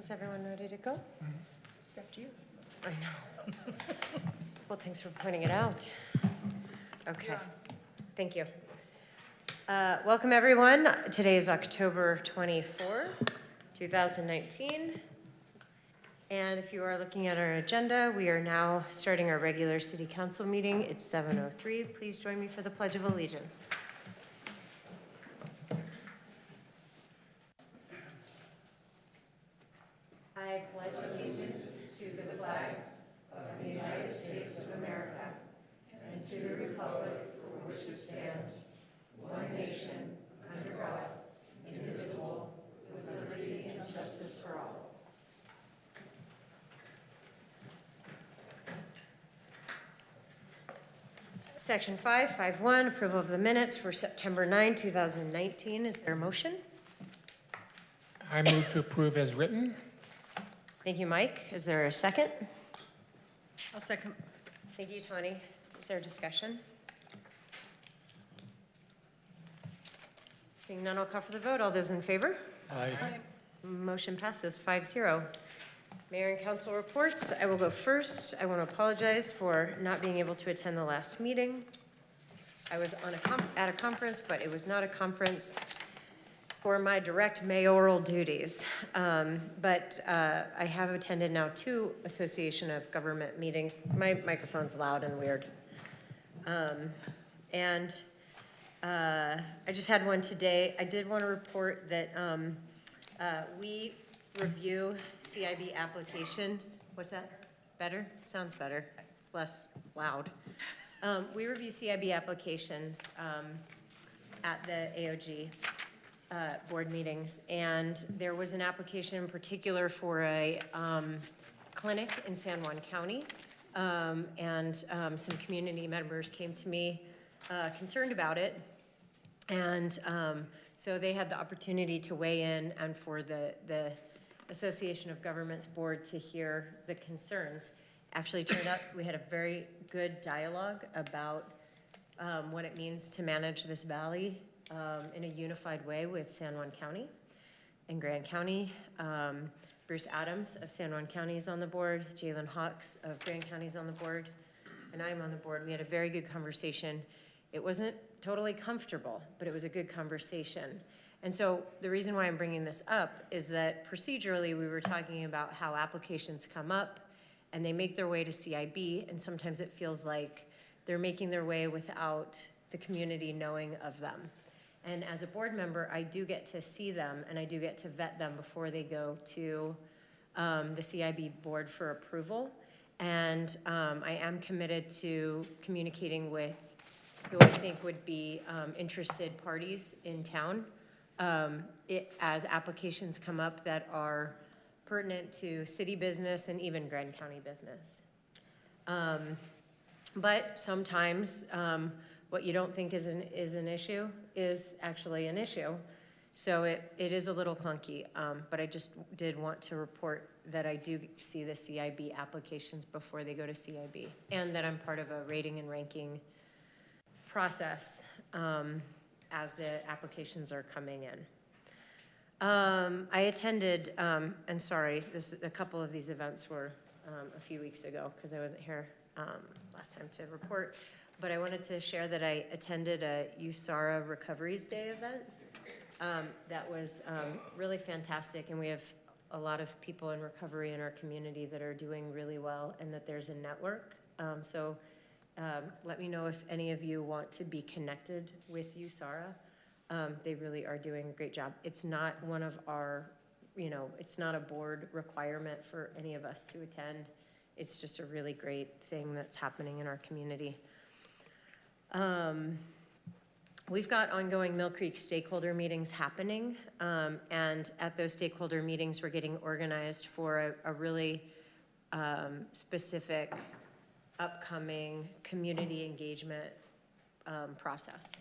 Is everyone ready to go? Except you. I know. Well, thanks for pointing it out. Okay, thank you. Welcome, everyone. Today is October 24, 2019. And if you are looking at our agenda, we are now starting our regular city council meeting. It's 7:03. Please join me for the Pledge of Allegiance. I pledge allegiance to the flag of the United States of America and to the republic for which it stands, one nation, under God, indivisible, with liberty and justice for all. Section 551, approval of the minutes for September 9, 2019. Is there a motion? I move to approve as written. Thank you, Mike. Is there a second? I'll second. Thank you, Tony. Is there a discussion? Seeing none, I'll call for the vote. All those in favor? Aye. Motion passes 5-0. Mayor and council reports. I will go first. I want to apologize for not being able to attend the last meeting. I was on at a conference, but it was not a conference for my direct mayoral duties. But I have attended now 2 Association of Government meetings. My microphone's loud and weird. I just had one today. I did want to report that we review CIB applications. What's that? Better? Sounds better. It's less loud. We review CIB applications at the AOG board meetings, and there was an application in particular for a clinic in San Juan County, and some community members came to me concerned about it, and so they had the opportunity to weigh in and for the Association of Governments board to hear the concerns. Actually turned out we had a very good dialogue about what it means to manage this valley in a unified way with San Juan County and Grand County. Bruce Adams of San Juan County is on the board. Jalen Hawks of Grand County is on the board. And I'm on the board. We had a very good conversation. It wasn't totally comfortable, but it was a good conversation. And so the reason why I'm bringing this up is that procedurally we were talking about how applications come up and they make their way to CIB, and sometimes it feels like they're making their way without the community knowing of them. And as a board member, I do get to see them and I do get to vet them before they go to the CIB board for approval. And I am committed to communicating with who I think would be interested parties in town as applications come up that are pertinent to city business and even Grand County business. But sometimes what you don't think is an issue is actually an issue. So it is a little clunky, but I just did want to report that I do see the CIB applications before they go to CIB, and that I'm part of a rating and ranking process as the applications are coming in. I attended, and sorry, a couple of these events were a few weeks ago because I wasn't here last time to report, but I wanted to share that I attended a USARA Recoveries Day event. That was really fantastic, and we have a lot of people in recovery in our community that are doing really well, and that there's a network. So let me know if any of you want to be connected with USARA. They really are doing a great job. It's not one of our, it's not a board requirement for any of us to attend. It's just a really great thing that's happening in our community. We've got ongoing Mill Creek stakeholder meetings happening, and at those stakeholder meetings, we're getting organized for a really specific upcoming community engagement process.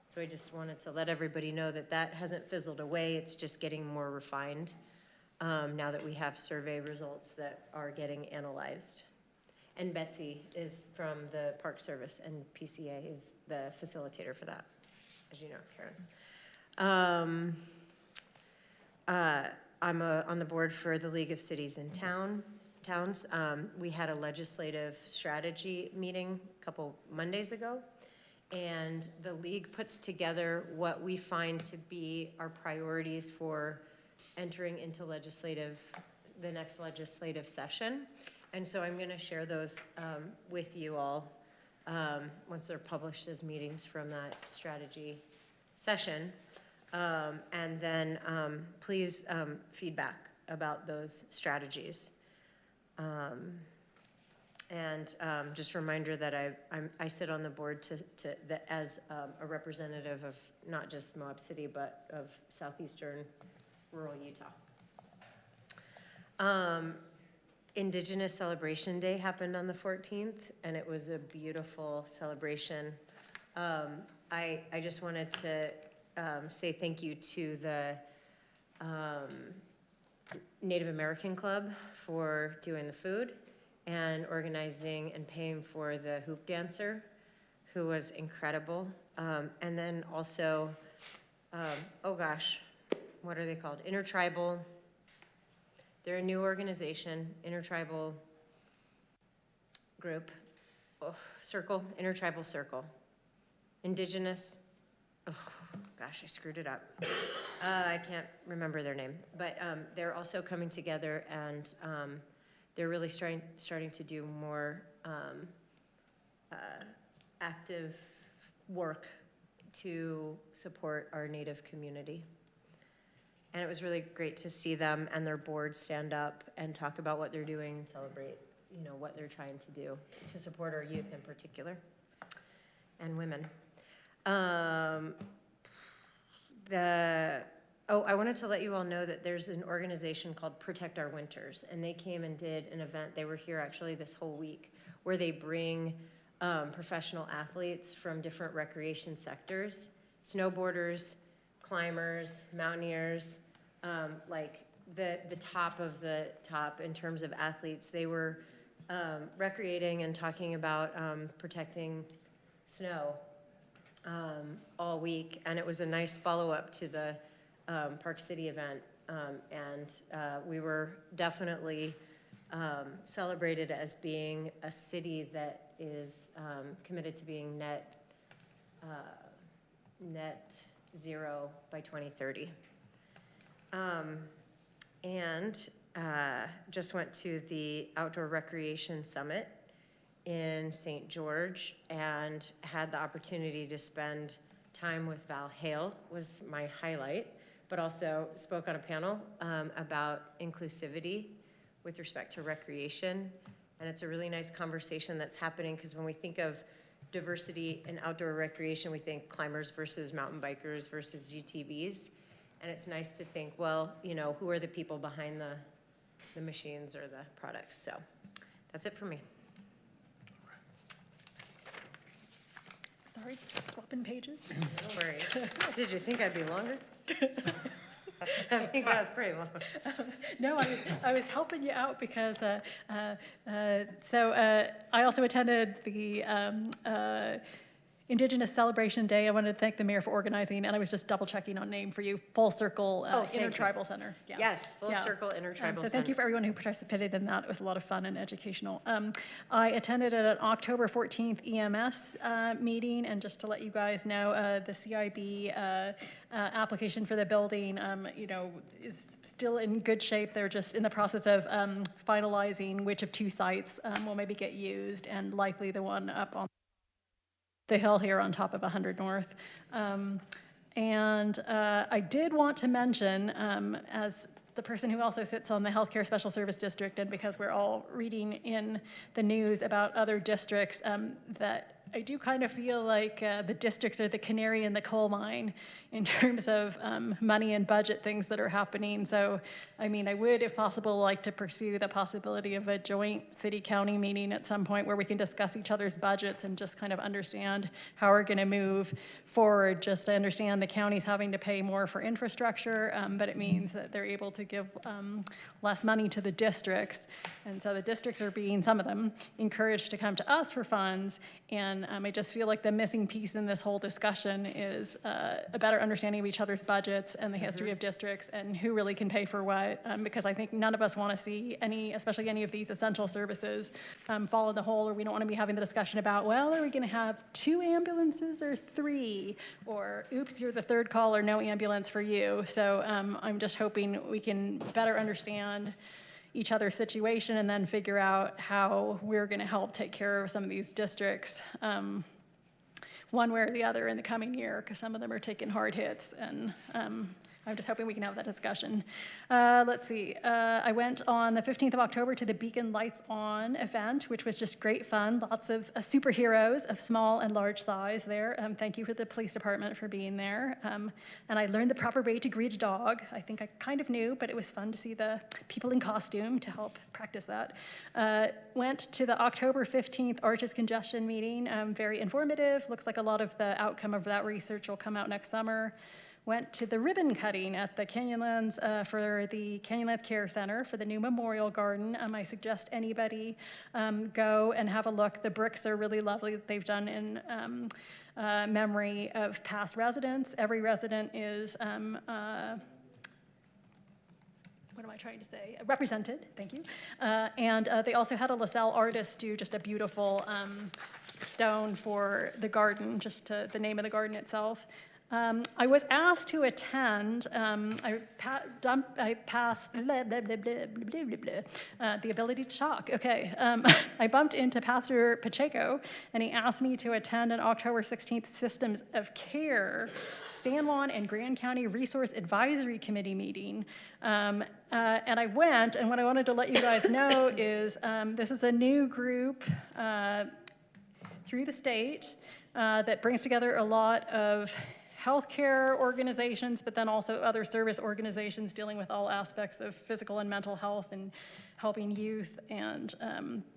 So I just wanted to let everybody know that that hasn't fizzled away. It's just getting more refined now that we have survey results that are getting analyzed. And Betsy is from the Park Service, and PCA is the facilitator for that, as you know, Karen. I'm on the board for the League of Cities and Towns. We had a legislative strategy meeting a couple Mondays ago, and the league puts together what we find to be our priorities for entering into the next legislative session. And so I'm going to share those with you all once they're published as meetings from that strategy session. And then please feedback about those strategies. And just a reminder that I sit on the board as a representative of not just Moab City, but of southeastern rural Utah. Indigenous Celebration Day happened on the 14th, and it was a beautiful celebration. I just wanted to say thank you to the Native American Club for doing the food and organizing and paying for the hoop dancer, who was incredible. And then also, oh gosh, what are they called? Intertribal. They're a new organization, intertribal group, intertribal circle. Indigenous, oh gosh, I screwed it up. I can't remember their name, but they're also coming together, and they're really starting to do more active work to support our Native community. And it was really great to see them and their board stand up and talk about what they're doing and celebrate, what they're trying to do to support our youth in particular and women. I wanted to let you all know that there's an organization called Protect Our Winters, and they came and did an event. They were here actually this whole week, where they bring professional athletes from different recreation sectors, snowboarders, climbers, mountaineers, like the top of the top in terms of athletes. They were recreating and talking about protecting snow all week, and it was a nice follow-up to the Park City event, and we were definitely celebrated as being a city that is committed to being net zero by 2030. And just went to the Outdoor Recreation Summit in St. George and had the opportunity to spend time with Val Hale, was my highlight, but also spoke on a panel about inclusivity with respect to recreation. And it's a really nice conversation that's happening, because when we think of diversity in outdoor recreation, we think climbers versus mountain bikers versus UTVs. And it's nice to think, well, who are the people behind the machines or the products? So that's it for me. Sorry, swapping pages. No worries. Did you think I'd be longer? I think that was pretty long. No, I was helping you out because I also attended the Indigenous Celebration Day. I wanted to thank the mayor for organizing, and I was just double checking on name for you. Full Circle Intertribal Center. Yeah. Yes, Full Circle Intertribal Center. So thank you for everyone who participated in that. It was a lot of fun and educational. I attended an October 14th EMS meeting, and just to let you guys know, the CIB application for the building, is still in good shape. They're just in the process of finalizing which of two sites will maybe get used, and likely the one up on the hill here on top of 100 North. I did want to mention, as the person who also sits on the Healthcare Special Service District, and because we're all reading in the news about other districts, that I do kind of feel like the districts are the canary in the coal mine in terms of money and budget things that are happening. So, I mean, I would, if possible, like to pursue the possibility of a joint city-county meeting at some point where we can discuss each other's budgets and just kind of understand how we're going to move forward. Just to understand the county's having to pay more for infrastructure, but it means that they're able to give less money to the districts. And so the districts are being, some of them, encouraged to come to us for funds, and And I just feel like the missing piece in this whole discussion is a better understanding of each other's budgets and the history of districts and who really can pay for what, because I think none of us want to see any, especially any of these essential services, fall in the hole, or we don't want to be having the discussion about, well, are we going to have 2 ambulances or 3? Or, oops, you're the third call or no ambulance for you. So I'm just hoping we can better understand each other's situation and then figure out how we're going to help take care of some of these districts one way or the other in the coming year, because some of them are taking hard hits, and I'm just hoping we can have that discussion. Let's see. I went on the 15th of October to the Beacon Lights On event, which was just great fun. Lots of superheroes of small and large size there. Thank you for the police department for being there. And I learned the proper way to greet a dog. I think I kind of knew, but it was fun to see the people in costume to help practice that. Went to the October 15th Arches Congestion meeting. Very informative. Looks like a lot of the outcome of that research will come out next summer. Went to the ribbon cutting at the Canyonlands for the Canyonlands Care Center for the new memorial garden. I suggest anybody go and have a look. The bricks are really lovely that they've done in memory of past residents. Every resident is, what am I trying to say? Represented, thank you. And they also had a LaSalle artist do just a beautiful stone for the garden, just to the name of the garden itself. I was asked to attend. I passed blah, blah, blah, blah, blah, blah, blah, the ability to talk. Okay. I bumped into Pastor Pacheco, and he asked me to attend an October 16th Systems of Care San Juan and Grand County Resource Advisory Committee meeting. And I went, and what I wanted to let you guys know is this is a new group through the state that brings together a lot of healthcare organizations, but then also other service organizations dealing with all aspects of physical and mental health and helping youth and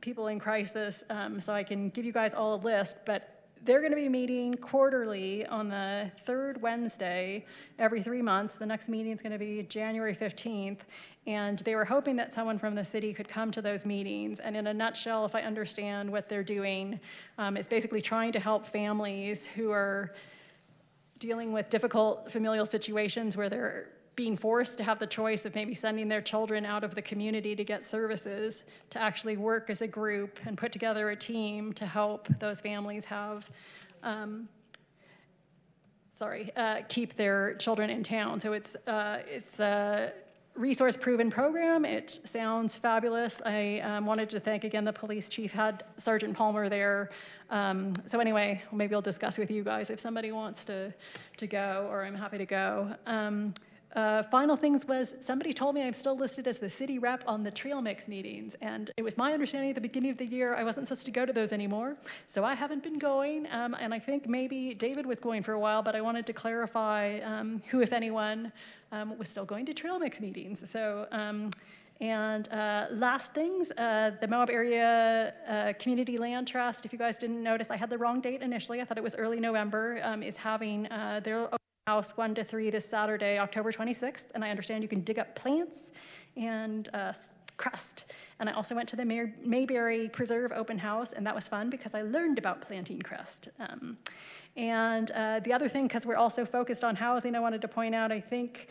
people in crisis. So I can give you guys all a list, but they're going to be meeting quarterly on the third Wednesday every 3 months. The next meeting is going to be January 15th, and they were hoping that someone from the city could come to those meetings. And in a nutshell, if I understand what they're doing, it's basically trying to help families who are dealing with difficult familial situations where they're being forced to have the choice of maybe sending their children out of the community to get services, to actually work as a group and put together a team to help those families have, keep their children in town. So it's a resource-proven program. It sounds fabulous. I wanted to thank again the police chief, had Sergeant Palmer there. So anyway, maybe I'll discuss with you guys if somebody wants to go, or I'm happy to go. Final things was, somebody told me I'm still listed as the city rep on the trail mix meetings, and it was my understanding at the beginning of the year I wasn't supposed to go to those anymore, so I haven't been going, and I think maybe David was going for a while, but I wanted to clarify who, if anyone, was still going to trail mix meetings. So, last things, the Moab Area Community Land Trust, if you guys didn't notice, I had the wrong date initially, I thought it was early November, is having their house 1 to 3 this Saturday, October 26th, and I understand you can dig up plants and crust. And I also went to the Mayberry Preserve open house, and that was fun because I learned about planting crust. The other thing, because we're also focused on housing, I wanted to point out, I think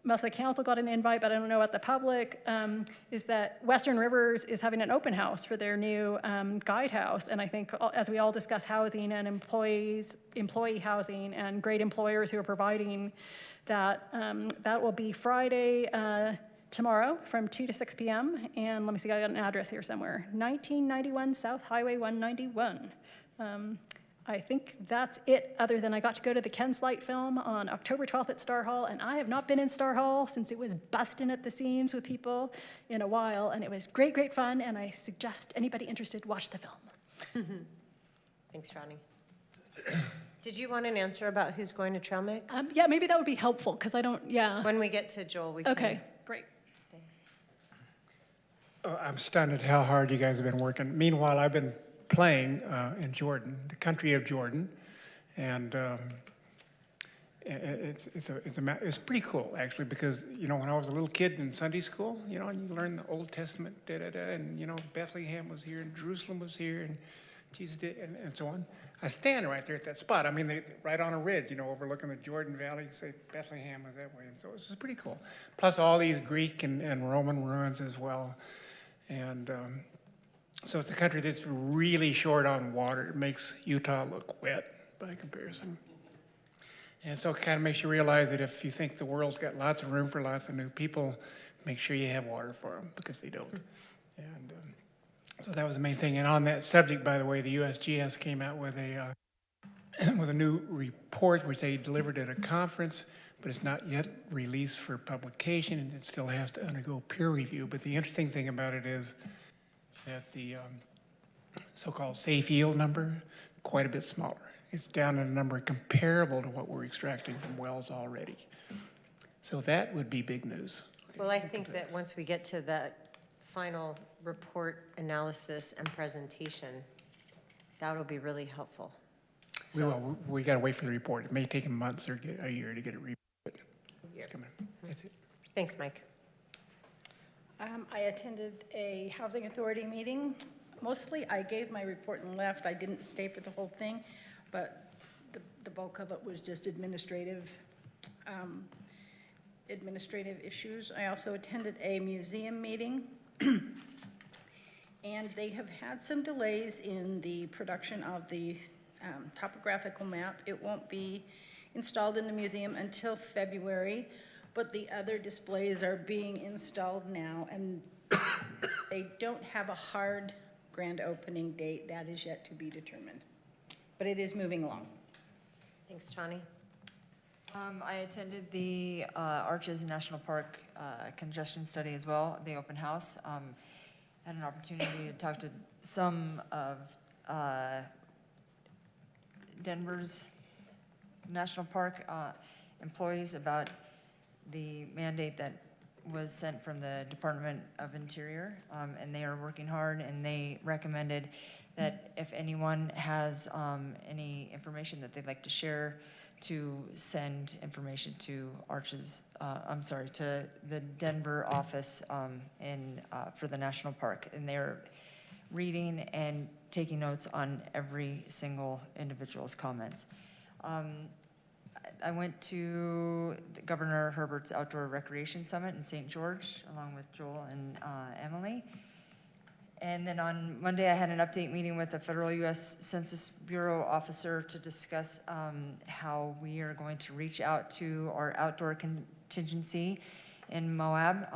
most of the council got an invite, but I don't know about the public, is that Western Rivers is having an open house for their new guide house. And I think as we all discuss housing and employee housing and great employers who are providing that, that will be Friday, tomorrow from 2 to 6 p.m. And let me see, I got an address here somewhere. 1991 South Highway 191. I think that's it, other than I got to go to the Ken Slight film on October 12th at Star Hall, and I have not been in Star Hall since it was busting at the seams with people in a while, and it was great, great fun, and I suggest anybody interested watch the film. Thanks, Ronnie. Did you want an answer about who's going to trail mix? Yeah, maybe that would be helpful, because I don't, yeah. When we get to Joel, we can. Okay, great. Thanks. I'm stunned at how hard you guys have been working. Meanwhile, I've been playing in the country of Jordan, and it's pretty cool actually, because when I was a little kid in Sunday school, and you learn the Old Testament, and Bethlehem was here and Jerusalem was here, and Jesus did, and so on. I stand right there at that spot. I mean, right on a ridge, you know, overlooking the Jordan Valley. Say Bethlehem was that way, and so it was pretty cool. Plus all these Greek and Roman ruins as well, and so it's a country that's really short on water. It makes Utah look wet by comparison. And so it kind of makes you realize that if you think the world's got lots of room for lots of new people, make sure you have water for them, because they don't. And so that was the main thing. And on that subject, by the way, the USGS came out with a with a new report which they delivered at a conference, but it's not yet released for publication, and it still has to undergo peer review. But the interesting thing about it is that the so-called safe yield number, quite a bit smaller. It's down at a number comparable to what we're extracting from wells already. So that would be big news. Well, I think that once we get to that final report, analysis, and presentation, that'll be really helpful. We will. We got to wait for the report. It may take months or a year to get it reported. It's coming. That's it. Thanks, Mike. I attended a housing authority meeting. Mostly, I gave my report and left. I didn't stay for the whole thing, but the bulk of it was just administrative issues. I also attended a museum meeting, and they have had some delays in the production of the topographical map. It won't be installed in the museum until February, but the other displays are being installed now, and they don't have a hard grand opening date. That is yet to be determined, but it is moving along. Thanks, Tawny. I attended the Arches National Park congestion study as well, the open house. Had an opportunity to talk to some of Denver's National Park employees about the mandate that was sent from the Department of Interior, and they are working hard, and they recommended that if anyone has any information that they'd like to share, to send information to to the Denver office for the national park, and they're reading and taking notes on every single individual's comments. I went to Governor Herbert's Outdoor Recreation Summit in St. George, along with Joel and Emily. And then on Monday, I had an update meeting with a federal U.S. Census Bureau officer to discuss how we are going to reach out to our outdoor contingency in Moab.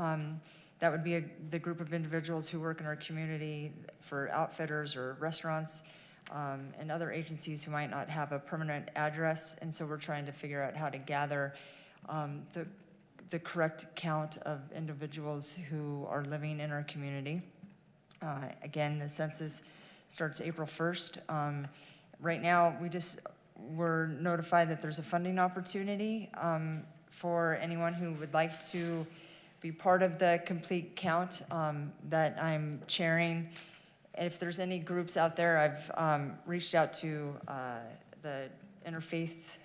That would be the group of individuals who work in our community for outfitters or restaurants and other agencies who might not have a permanent address. And so we're trying to figure out how to gather the correct count of individuals who are living in our community. Again, the census starts April 1st. Right now, we're notified that there's a funding opportunity for anyone who would like to be part of the complete count that I'm chairing. If there's any groups out there, I've reached out to the interfaith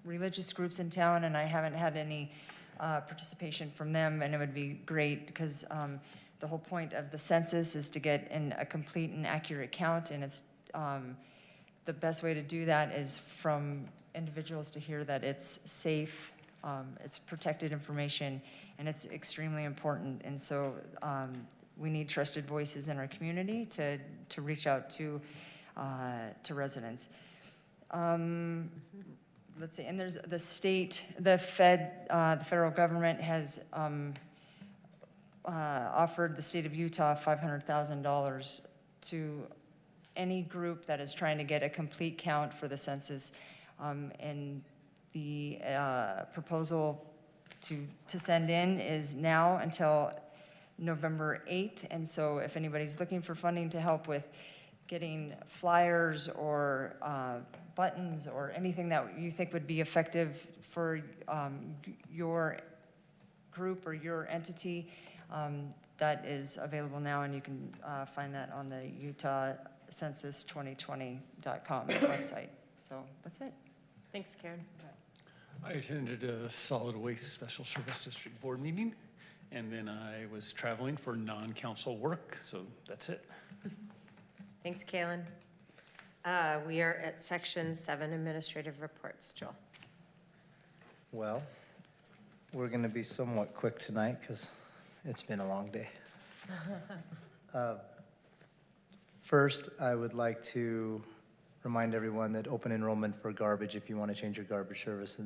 religious groups in town, and I haven't had any participation from them, and it would be great because the whole point of the census is to get in a complete and accurate count, and it's the best way to do that is from individuals to hear that it's safe, it's protected information, and it's extremely important. And so we need trusted voices in our community to reach out to residents. Let's see, and there's the state, the federal government has offered the state of Utah $500,000 to any group that is trying to get a complete count for the census. And the proposal to send in is now until November 8th. And so if anybody's looking for funding to help with getting flyers or buttons or anything that you think would be effective for your group or your entity, that is available now, and you can find that on the utahcensus2020.com website. So that's it. Thanks, Karen. I attended a solid waste special service district board meeting, and then I was traveling for non-council work, so that's it. Thanks, Kaylin. We are at section 7, administrative reports. Joel. Well, we're going to be somewhat quick tonight because it's been a long day. First, I would like to remind everyone that open enrollment for garbage, if you want to change your garbage service,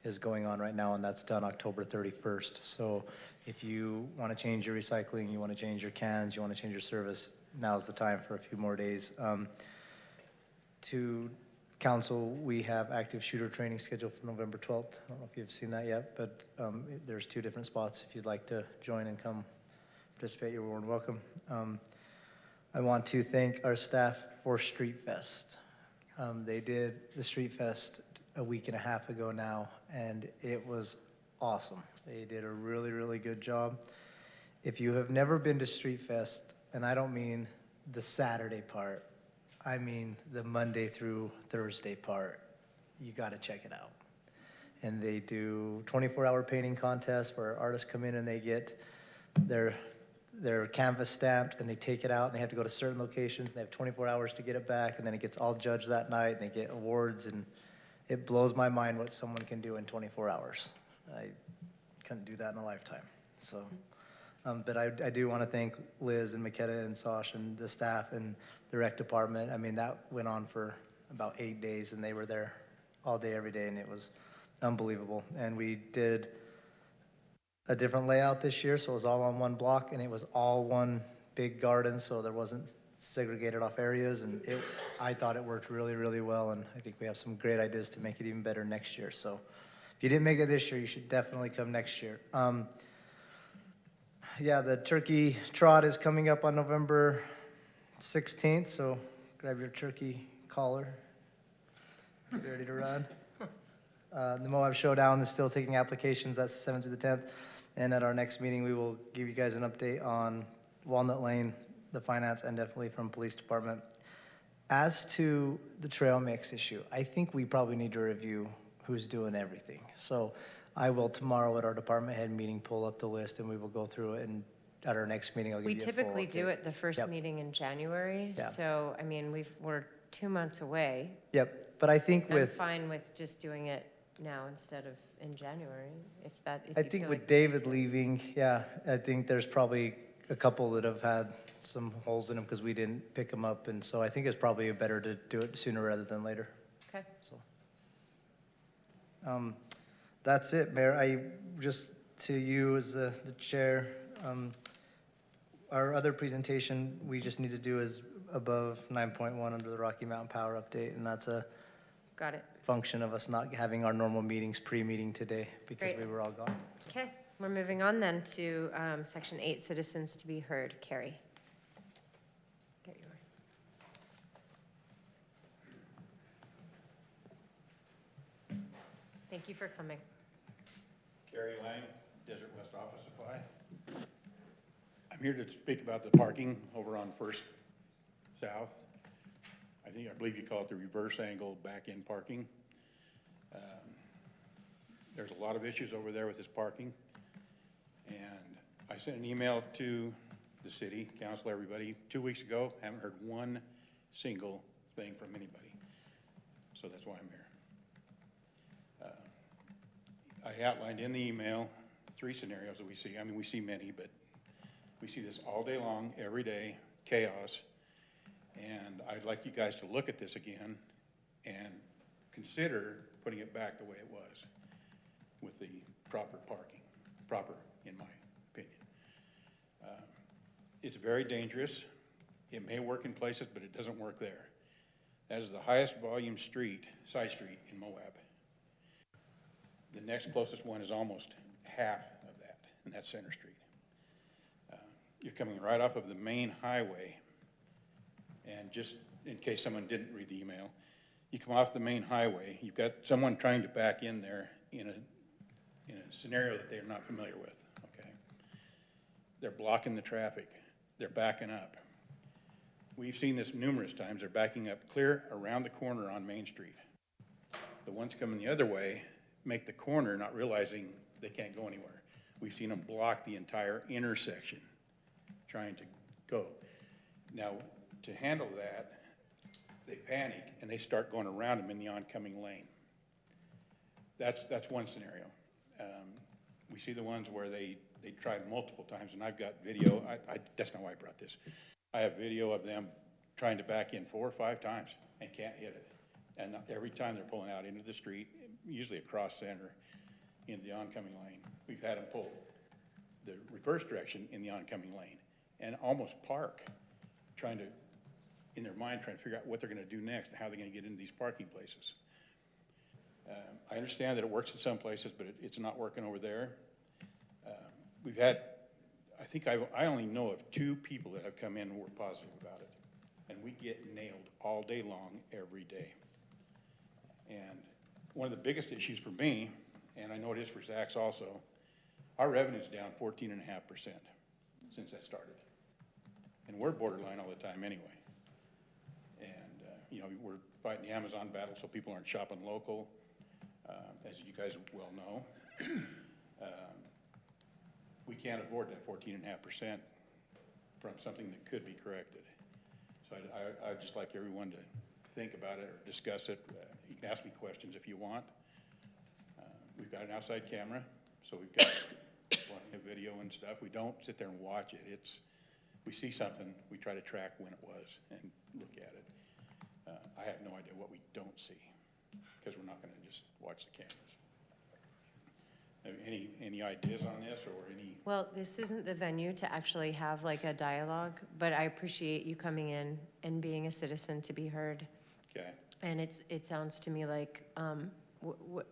is going on right now, and that's done October 31st. So if you want to change your recycling, you want to change your cans, you want to change your service, now's the time for a few more days. To council, we have active shooter training scheduled for November 12th. I don't know if you've seen that yet, but there's 2 different spots. If you'd like to join and come participate, you're more than welcome. I want to thank our staff for Street Fest. They did the Street Fest a week and a half ago now, and it was awesome. They did a really, really good job. If you have never been to Street Fest, and I don't mean the Saturday part, I mean the Monday through Thursday part, you got to check it out. And they do 24-hour painting contests where artists come in and they get their canvas stamped, and they take it out, and they have to go to certain locations, and they have 24 hours to get it back, and then it gets all judged that night, and they get awards, and it blows my mind what someone can do in 24 hours. I couldn't do that in a lifetime. So, but I do want to thank Liz and Makeda and Sosh and the staff and the rec department. I mean, that went on for about 8 days, and they were there all day, every day, and it was unbelievable. And we did a different layout this year, so it was all on one block, and it was all one big garden, so there wasn't segregated off areas, and I thought it worked really, really well, and I think we have some great ideas to make it even better next year. So if you didn't make it this year, you should definitely come next year. Yeah, the turkey trot is coming up on November 16th, so grab your turkey collar, get ready to run. The Moab Showdown is still taking applications. That's the 7th through the 10th. And at our next meeting, we will give you guys an update on Walnut Lane, the finance, and definitely from police department. As to the trail mix issue, I think we probably need to review who's doing everything. So I will tomorrow at our department head meeting pull up the list, and we will go through it, and at our next meeting I'll give We you a full typically do update. it the first Yep. meeting in January. Yeah. So, I mean, we're 2 months away. Yep, but I think I'm with fine with just doing it now instead of in January, if I you think feel with like- David leaving, yeah, I think there's probably a couple that have had some holes in them because we didn't pick them up, and so I think it's probably better to do it sooner rather than later. Okay. So, that's it, Mayor. I just to you as the chair. Our other presentation we just need to do is above 9.1 under the Rocky Mountain Power Update, and that's a Got it. function of us not having our normal meetings pre-meeting today because Great. we were all gone. So. Okay, we're moving on then to section 8, citizens to be heard. Carrie. There you are. Thank you for coming. Gary Lang, Desert West Office Supply. I'm here to speak about the parking over on First South. I believe you call it the reverse angle back-in parking. There's a lot of issues over there with this parking. And I sent an email to the city, council, everybody, 2 weeks ago. Haven't heard one single thing from anybody. So that's why I'm here. I outlined in the email 3 scenarios that we see. I mean, we see many, but we see this all day long, every day, chaos. And I'd like you guys to look at this again and consider putting it back the way it was with the proper parking, proper in my opinion. It's very dangerous. It may work in places, but it doesn't work there. That is the highest volume street, side street in Moab. The next closest one is almost half of that, and that's Center Street. You're coming right off of the main highway, and just in case someone didn't read the email, you come off the main highway, you've got someone trying to back in there in a scenario that they're not familiar with, okay? They're blocking the traffic, they're backing up. We've seen this numerous times, they're backing up clear around the corner on Main Street. The ones coming the other way make the corner not realizing they can't go anywhere. We've seen them block the entire intersection trying to go. Now, to handle that, they panic and they start going around them in the oncoming lane. That's one scenario. We see the ones where they try multiple times, and I've got video. That's not why I brought this. I have video of them trying to back in 4 or 5 times and can't hit it. And every time they're pulling out into the street, usually across center, into the oncoming lane. We've had them pull the reverse direction in the oncoming lane and almost park, trying to, in their mind, trying to figure out what they're gonna do next and how they're gonna get into these parking places. I understand that it works in some places, but it's not working over there. We've had, I think I only know of 2 people that have come in and were positive about it. And we get nailed all day long, every day. And one of the biggest issues for me, and I know it is for Zach's also, our revenue's down 14.5% since that started. And we're borderline all the time anyway. And, you know, we're fighting the Amazon battle so people aren't shopping local, as you guys well know. We can't afford that 14.5% from something that could be corrected. So I'd just like everyone to think about it or discuss it. You can ask me questions if you want. We've got an outside camera, so we've got plenty of video and stuff. We don't sit there and watch it. We see something, we try to track when it was and look at it. I have no idea what we don't see, because we're not gonna just watch the cameras. Any ideas on this or any? Well, this isn't the venue to actually have like a dialogue, but I appreciate you coming in and being a citizen to be heard. Okay. And it sounds to me like,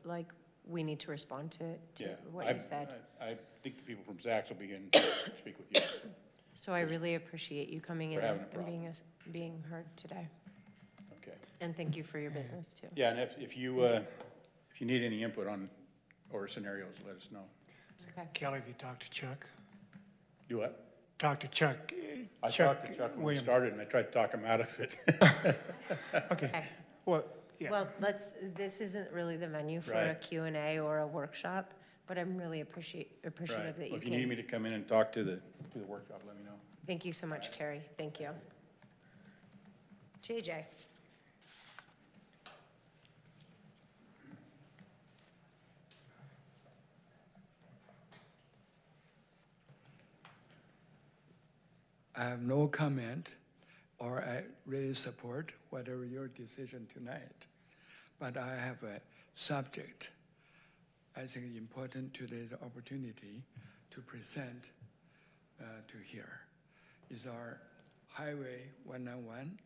like we need to respond to what you said. I think the people from Zach's will begin to speak with you. So I really appreciate you coming in We're having a and problem. being heard today. Okay. And thank you for your business too. Yeah, and if you need any input on or scenarios, let us know. Okay. Kelly, have you talked to Chuck? Do what? Talk to Chuck. I talked to Chuck when we Williams. started, and I tried to talk him out of it. Okay, Okay. well, yeah. Well, this isn't really the venue for a Right. Q&A or a workshop, but I'm really appreciative that Well, you if you need me came. to come in and talk to the workshop, let me know. Thank you so much, Carrie. Thank you. JJ. I have no comment, or I really support whatever your decision tonight. But I have a subject I think is important today's opportunity to present to here. Is our Highway 191.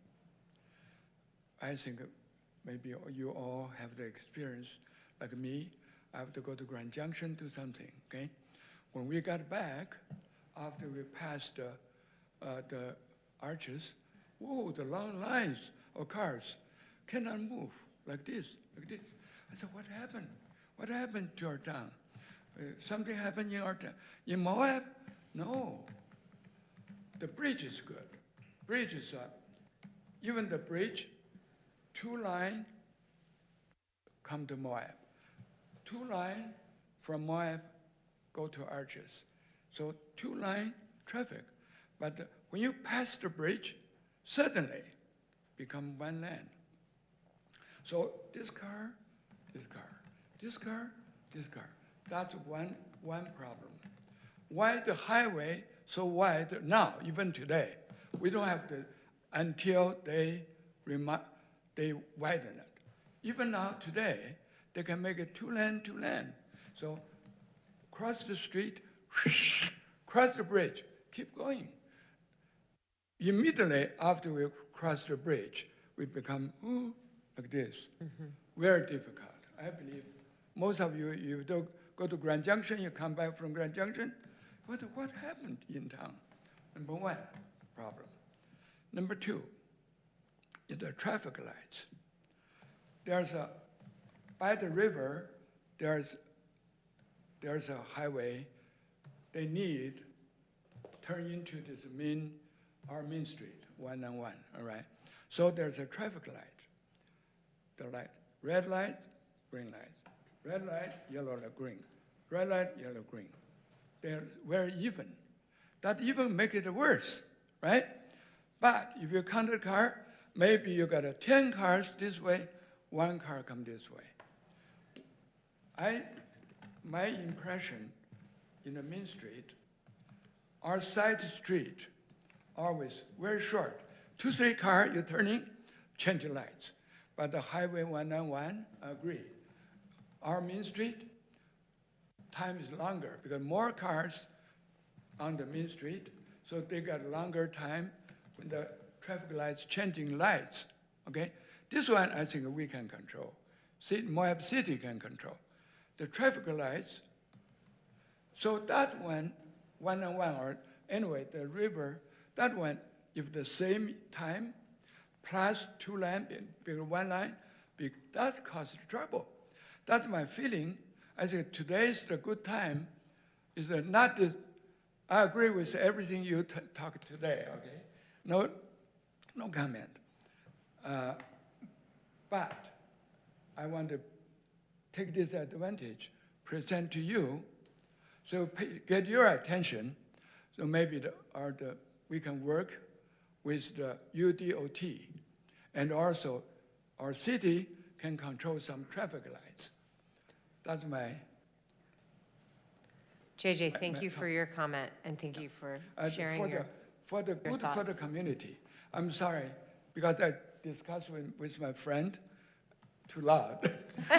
I think maybe you all have the experience like me. I have to go to Grand Junction, do something, okay? When we got back, after we passed the arches, whoa, the long lines of cars cannot move like this, like this. I said, what happened? What happened to our town? Something happened in our town. In Moab? No. The bridge is good. Bridge is up. Even the bridge, 2 line come to Moab. 2 line from Moab go to Arches. So 2 line traffic. But when you pass the bridge, suddenly become 1 lane. So this car, this car, this car, this car. That's one problem. Why the highway so wide now, even today? We don't have to, until they widen it. Even now today, they can make it 2 lane, 2 lane. So cross the street, cross the bridge, keep going. Immediately after we cross the bridge, we become like this. Very difficult. I believe most of you, you don't go to Grand Junction, you come back from Grand Junction. What happened in town? Number 1, problem. Number 2, is the traffic lights. By the river, there's a highway. They need turn into this our main street, 191, all right? So there's a traffic light. The light, red light, green light. Red light, yellow light, green. Red light, yellow, green. They're very even. That even make it worse, right? But if you count the car, maybe you got 10 cars this way, 1 car come this way. My impression in the main street, our side street, always very short. 2, 3 cars, you're turning, change the lights. But the highway 191, I agree. Our main street, time is longer because more cars on the main street, so they got longer time when the traffic lights changing lights, okay? This one, I think we can control. Moab City can control. The traffic lights, so that one, 101, or anyway, the river, that one, if the same time, plus 2 lines, because 1 line, that causes trouble. That's my feeling. I think today is the good time. Is that not the, I agree with everything you talked today, okay? No comment. But I want to take this advantage, present to you, so get your attention, so maybe we can work with the UDOT, and also our city can control some traffic lights. That's my... JJ, thank you for your comment, and thank you for sharing for the good for the community. I'm sorry, because I discussed with my friend too loud. I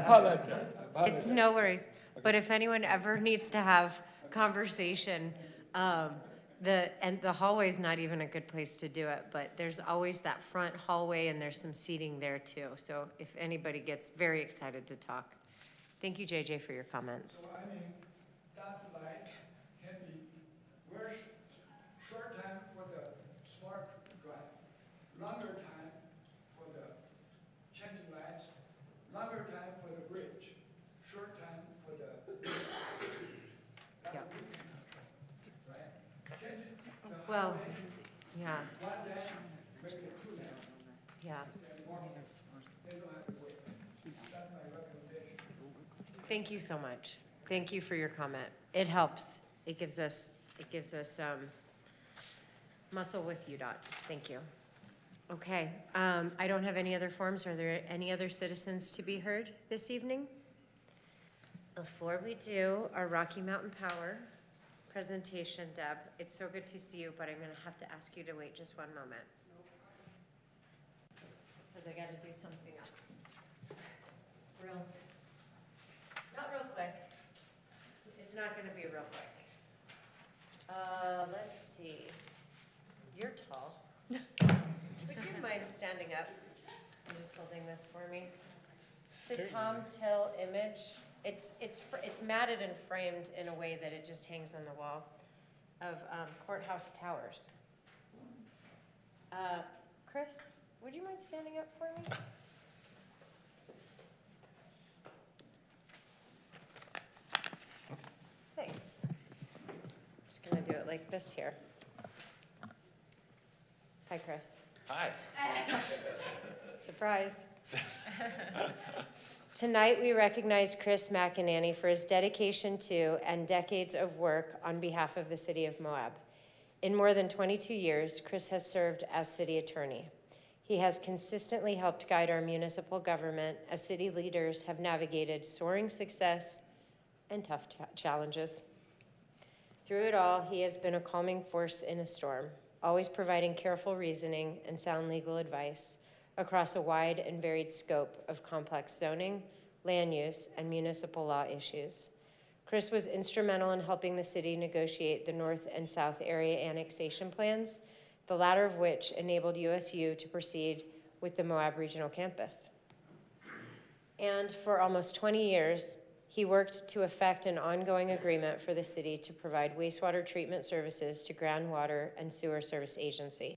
apologize. It's no worries. But if anyone ever needs to have conversation, the hallway is not even a good place to do it, but there's always that front hallway and there's some seating there too. So if anybody gets very excited to talk. Thank you, JJ, for your comments. So I mean, that light can be very short time for the smart drive, longer time for the changing lights, longer time for the bridge, short time for the Yep. right? Change it. Well, yeah, 1 day, make it 2 lanes. yeah. They don't have to wait. That's my recommendation. Thank you so much. Thank you for your comment. It helps. It gives us muscle with UDOT. Thank you. Okay, I don't have any other forms. Are there any other citizens to be heard this evening? Before we do our Rocky Mountain Power presentation, Deb, it's so good to see you, but I'm going to have to ask you to wait just 1 moment. Because I got to do something else. Not real quick. It's not going to be real quick. Let's see. You're tall. Would you mind standing up and just holding this for me? It's a Tom Till image. It's matted and framed in a way that it just hangs on the wall of courthouse towers. Chris, would you mind standing up for me? Thanks. Just gonna do it like this here. Hi, Chris. Hi. Surprise. Tonight, we recognize Chris McEnany for his dedication to and decades of work on behalf of the city of Moab. In more than 22 years, Chris has served as city attorney. He has consistently helped guide our municipal government as city leaders have navigated soaring success and tough challenges. Through it all, he has been a calming force in a storm, always providing careful reasoning and sound legal advice across a wide and varied scope of complex zoning, land use, and municipal law issues. Chris was instrumental in helping the city negotiate the North and South area annexation plans, the latter of which enabled USU to proceed with the Moab Regional Campus. And for almost 20 years, he worked to effect an ongoing agreement for the city to provide wastewater treatment services to Groundwater and Sewer Service Agency.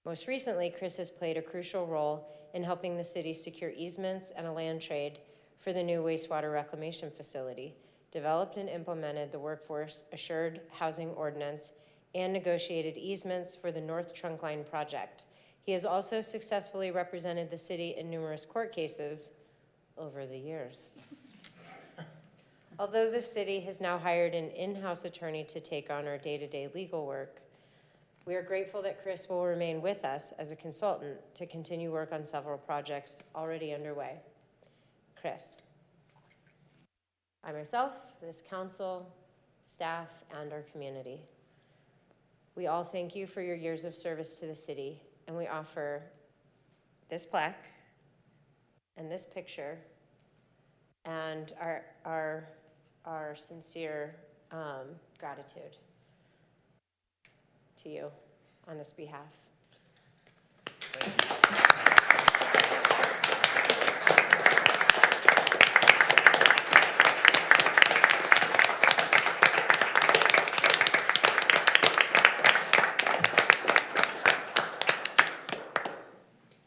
Most recently, Chris has played a crucial role in helping the city secure easements and a land trade for the new wastewater reclamation facility, developed and implemented the Workforce Assured Housing Ordinance, and negotiated easements for the North Trunkline project. He has also successfully represented the city in numerous court cases over the years. Although the city has now hired an in-house attorney to take on our day-to-day legal work, We are grateful that Chris will remain with us as a consultant to continue work on several projects already underway. Chris. I myself, this council, staff, and our community. We all thank you for your years of service to the city, and we offer this plaque and this picture and our sincere gratitude to you on this behalf.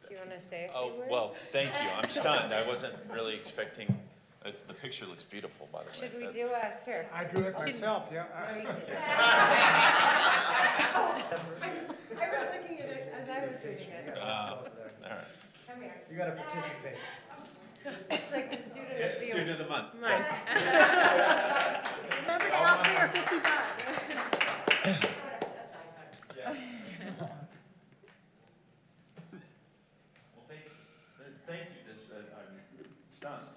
Do you want to say a few words? Well, thank you. I'm stunned. I wasn't really expecting, the picture looks beautiful, by the way. Should we do a, here? I drew it myself, yeah. No, you didn't. I was looking at it as I was reading it. All right. Come here. You gotta participate. It's like the student of the Student of the month. month. Remember to ask for your $50. Yeah. Well, thank you. This, I'm stunned.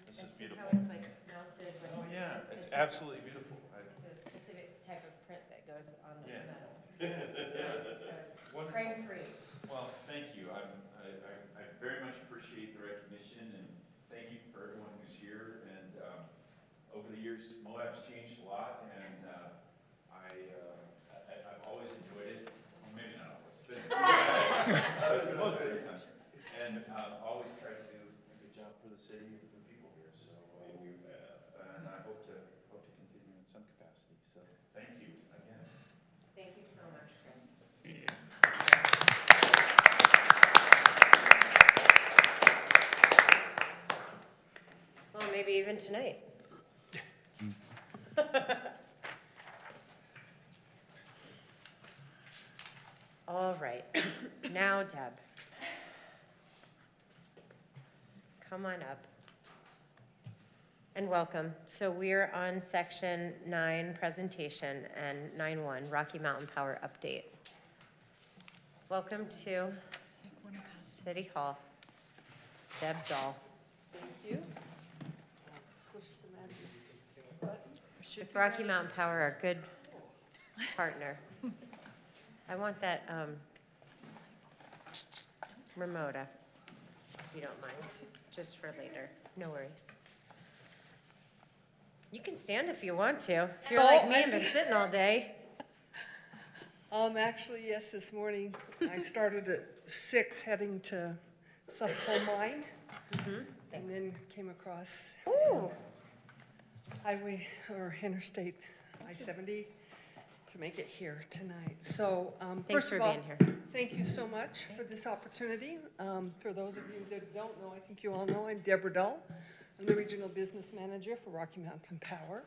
This is beautiful. How it's like mounted. but Oh, yeah, it's a- absolutely beautiful. It's a specific type of print that goes on the Yeah. metal. So Wonderful. it's frame free. Well, thank you. I very much appreciate the recognition, and thank you for everyone who's here. And over the years, Moab's changed a lot, and I've always enjoyed it. Well, maybe not always, but most of the time. And always tried to do a good job for the city and for the people here. So, and I hope to continue in some capacity. So, thank you again. Thank you so much, Chris. Well, maybe even tonight. All right. Now, Deb. Come on up. And welcome. So we're on section 9, presentation, and 9.1, Rocky Mountain Power update. Welcome to City Hall. Deb Dahl. With Rocky Mountain Power, our good partner. I want that remote up, if you don't mind, just for later. No worries. You can stand if you want to. If you're like me and been sitting all day. Actually, yes, this morning I started at 6 heading to South Pole Mine. And then came across highway or interstate I-70 to make it here tonight. So Thanks first for of all, being here. thank you so much for this opportunity. For those of you that don't know, I think you all know, I'm Deborah Dull. I'm the Regional Business Manager for Rocky Mountain Power.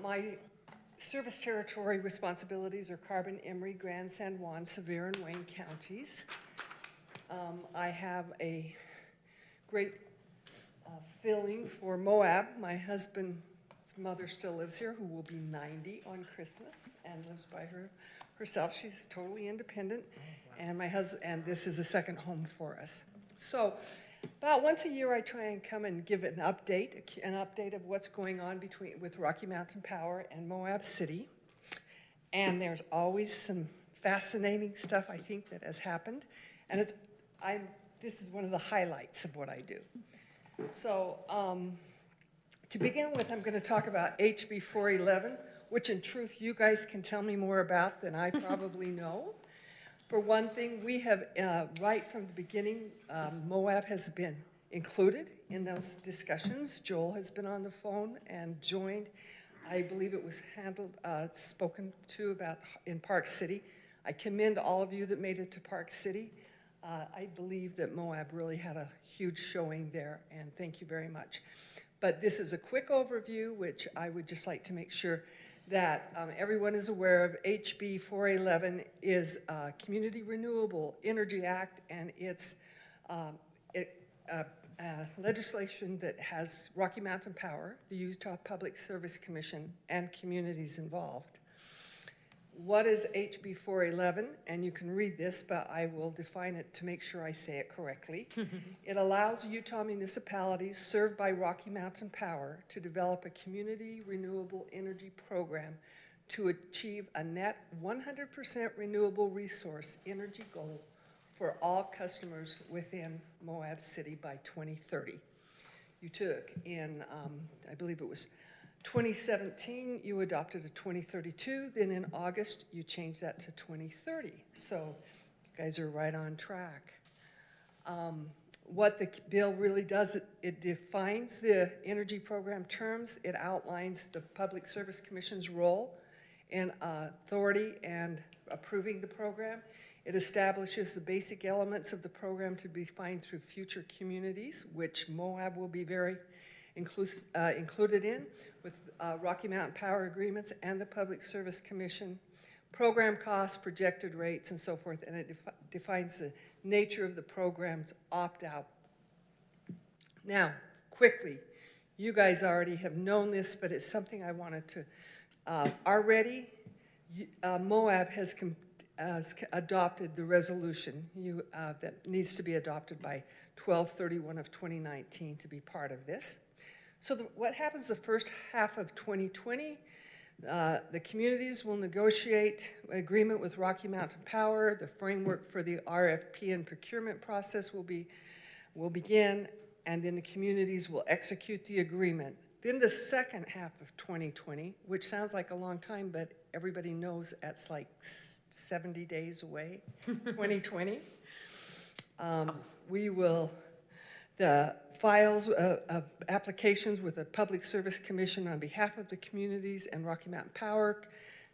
My service territory responsibilities are Carbon, Emery, Grand, San Juan, Sevier, and Wayne counties. I have a great feeling for Moab. My husband's mother still lives here, who will be 90 on Christmas, and lives by herself. She's totally independent, and and this is a second home for us. So, about once a year, I try and come and give an update of what's going on with Rocky Mountain Power and Moab City. And there's always some fascinating stuff, I think, that has happened. And this is one of the highlights of what I do. So, to begin with, I'm going to talk about HB 411, which in truth you guys can tell me more about than I probably know. For one thing, we have, right from the beginning, Moab has been included in those discussions. Joel has been on the phone and joined. I believe it was spoken to about in Park City. I commend all of you that made it to Park City. I believe that Moab really had a huge showing there, and thank you very much. But this is a quick overview, which I would just like to make sure that everyone is aware of. HB 411 is Community Renewable Energy Act, and it's legislation that has Rocky Mountain Power, the Utah Public Service Commission, and communities involved. what is HB 411? And you can read this, but I will define it to make sure I say it correctly. It allows Utah municipalities served by Rocky Mountain Power to develop a community renewable energy program to achieve a net 100% renewable resource energy goal for all customers within Moab City by 2030. You took in, I believe it was 2017, you adopted a 2032, then in August, you changed that to 2030. So you guys are right on track. What the bill really does, it defines the energy program terms, it outlines the Public Service Commission's role in authority and approving the program. It establishes the basic elements of the program to be defined through future communities, which Moab will be very included in, with Rocky Mountain Power agreements and the Public Service Commission, program costs, projected rates, and so forth, and it defines the nature of the program's opt-out. Now, quickly, you guys already have known this, but it's something I wanted to, already, Moab has adopted the resolution that needs to be adopted by 12/31 of 2019 to be part of this. So what happens the first half of 2020, the communities will negotiate agreement with Rocky Mountain Power. The framework for the RFP and procurement process will begin, and then the communities will execute the agreement. Then the second half of 2020, which sounds like a long time, but everybody knows that's like 70 days away, 2020. We will, the files of applications with the Public Service Commission on behalf of the communities and Rocky Mountain Power.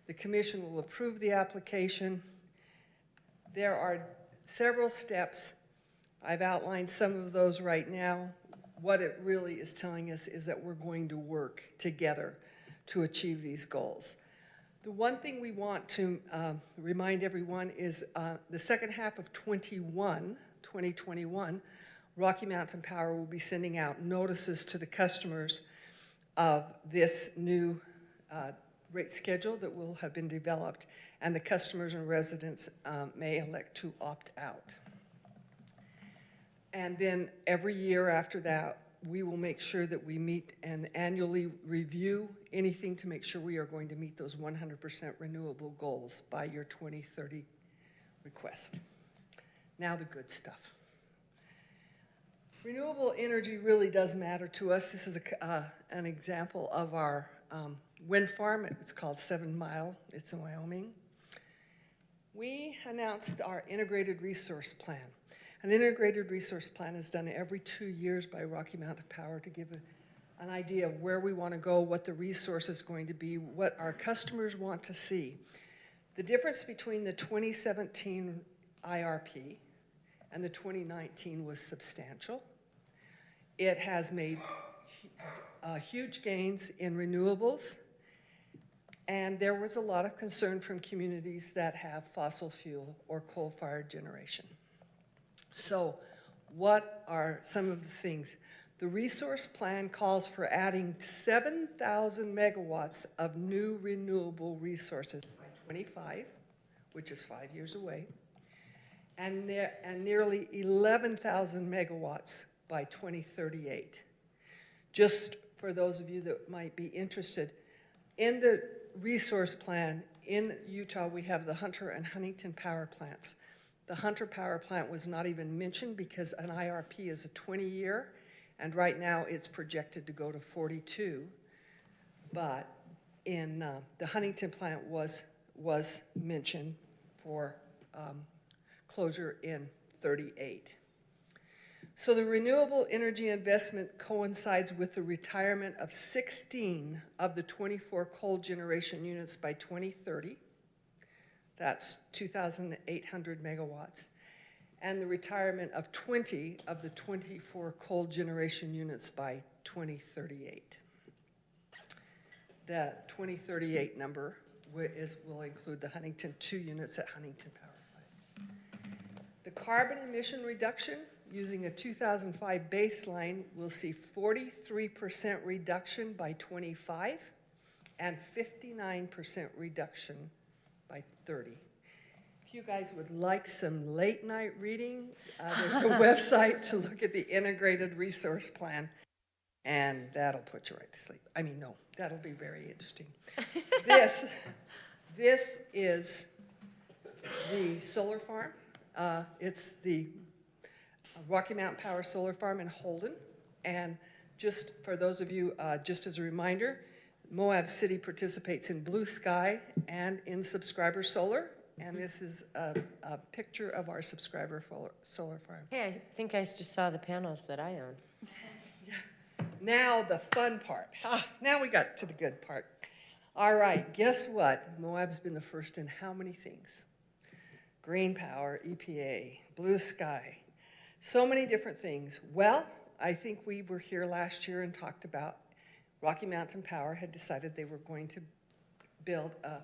The commission will approve the application. There are several steps. I've outlined some of those right now. What it really is telling us is that we're going to work together to achieve these goals. The one thing we want to remind everyone is the second half of 2021, Rocky Mountain Power will be sending out notices to the customers of this new rate schedule that will have been developed, and the customers and residents may elect to opt out. And then every year after that, we will make sure that we meet and annually review anything to make sure we are going to meet those 100% renewable goals by your 2030 request. Now the good stuff. Renewable energy really does matter to us. This is an example of our wind farm. It's called 7 Mile. It's in Wyoming. We announced our integrated resource plan. An integrated resource plan is done every 2 years by Rocky Mountain Power to give an idea of where we want to go, what the resource is going to be, what our customers want to see. The difference between the 2017 IRP and the 2019 was substantial. It has made huge gains in renewables, and there was a lot of concern from communities that have fossil fuel or coal-fired generation. So what are some of the things? The resource plan calls for adding 7,000 megawatts of new renewable resources by 25, which is 5 years away, and nearly 11,000 megawatts by 2038. Just for those of you that might be interested, in the resource plan in Utah, we have the Hunter and Huntington power plants. The Hunter power plant was not even mentioned because an IRP is a 20-year, and right now it's projected to go to 42. But in the Huntington plant was mentioned for closure in 38. So the renewable energy investment coincides with the retirement of 16 of the 24 coal generation units by 2030. That's 2,800 megawatts. And the retirement of 20 of the 24 coal generation units by 2038. The 2038 number will include the Huntington 2 units at Huntington Power Plant. The carbon emission reduction using a 2005 baseline will see 43% reduction by 25 and 59% reduction by 30. If you guys would like some late night reading, there's a website to look at the integrated resource plan, and that'll put you right to sleep. I mean, no, that'll be very interesting. This is the solar farm. It's the Rocky Mountain Power Solar Farm in Holden. And just for those of you, just as a reminder, Moab City participates in Blue Sky and in Subscriber Solar. And this is a picture of our Subscriber Solar Farm. Hey, I think I just saw the panels that I own. Now the fun part. Now we got to the good part. All right, guess what? Moab's been the first in how many things? Green power, EPA, Blue Sky, so many different things. Well, I think we were here last year and talked about Rocky Mountain Power had decided they were going to build a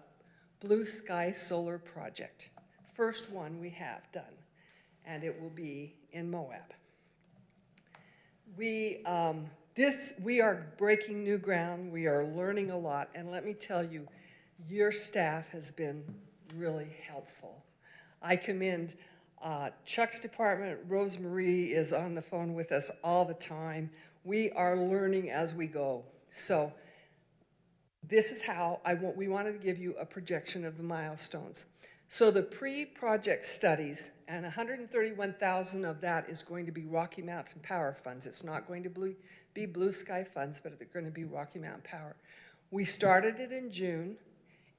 Blue Sky solar project. First one we have done, and it will be in Moab. We are breaking new ground. We are learning a lot, and let me tell you, your staff has been really helpful. I commend Chuck's department. Rosemarie is on the phone with us all the time. We are learning as we go. So this is how we wanted to give you a projection of the milestones. So the pre-project studies, and 131,000 of that is going to be Rocky Mountain Power funds. It's not going to be Blue Sky funds, but they're going to be Rocky Mountain Power. We started it in June.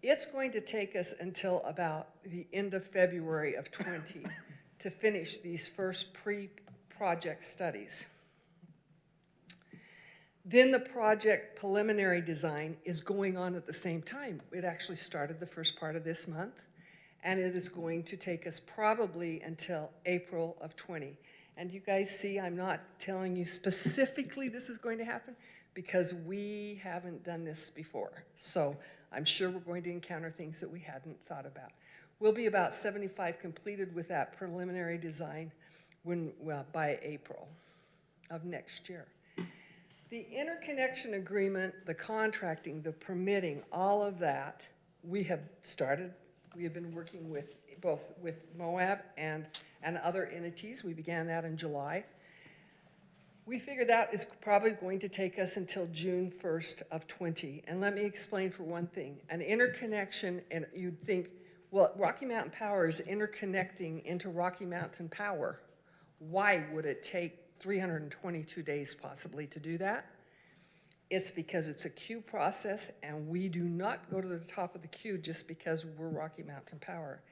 It's going to take us until about the end of February of 20 to finish these first pre-project studies. Then the project preliminary design is going on at the same time. It actually started the first part of this month, and it is going to take us probably until April of 20. And you guys see, I'm not telling you specifically this is going to happen because we haven't done this before. So I'm sure we're going to encounter things that we hadn't thought about. We'll be about 75 completed with that preliminary design by April of next year. The interconnection agreement, the contracting, the permitting, all of that, we have started. We have been working with both with Moab and other entities. We began that in July. We figure that is probably going to take us until June 1st of 20. And let me explain for one thing. An interconnection, and you'd think, well, Rocky Mountain Power is interconnecting into Rocky Mountain Power. Why would it take 322 days possibly to do that? It's because it's a queue process, and we do not go to the top of the queue just because we're Rocky Mountain Power.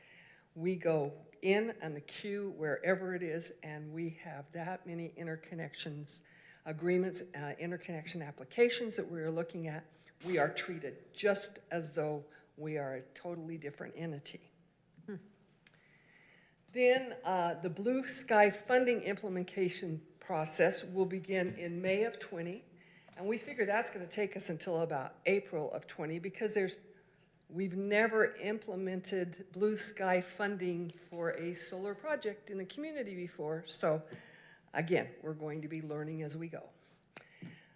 We go in on the queue wherever it is, and we have that many interconnections, agreements, interconnection applications that we're looking at. We are treated just as though we are a totally different entity. Then the Blue Sky funding implementation process will begin in May of 20, and we figure that's going to take us until about April of 20 because we've never implemented Blue Sky funding for a solar project in the community before. So again, we're going to be learning as we go.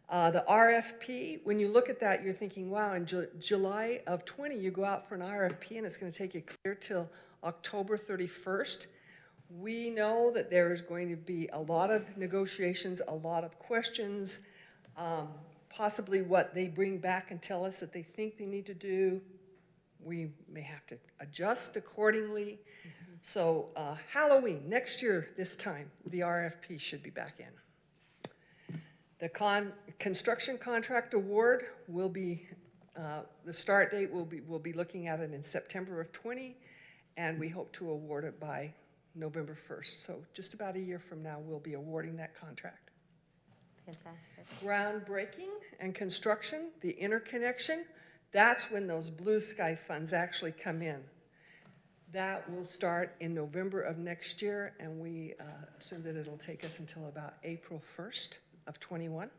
The RFP, when you look at that, you're thinking, wow, in July of 20, you go out for an RFP and it's going to take you clear till October 31st. We know that there is going to be a lot of negotiations, a lot of questions, possibly what they bring back and tell us that they think they need to do. We may have to adjust accordingly. So Halloween, next year, this time, the RFP should be back in. The construction contract award will be, the start date, we'll be looking at it in September of 20, and we hope to award it by November 1st. So just about a year from now, we'll be awarding that contract. Fantastic. Groundbreaking and construction, the interconnection, that's when those Blue Sky funds actually come in. That will start in November of next year, and we assume that it'll take us until about April 1st of 21.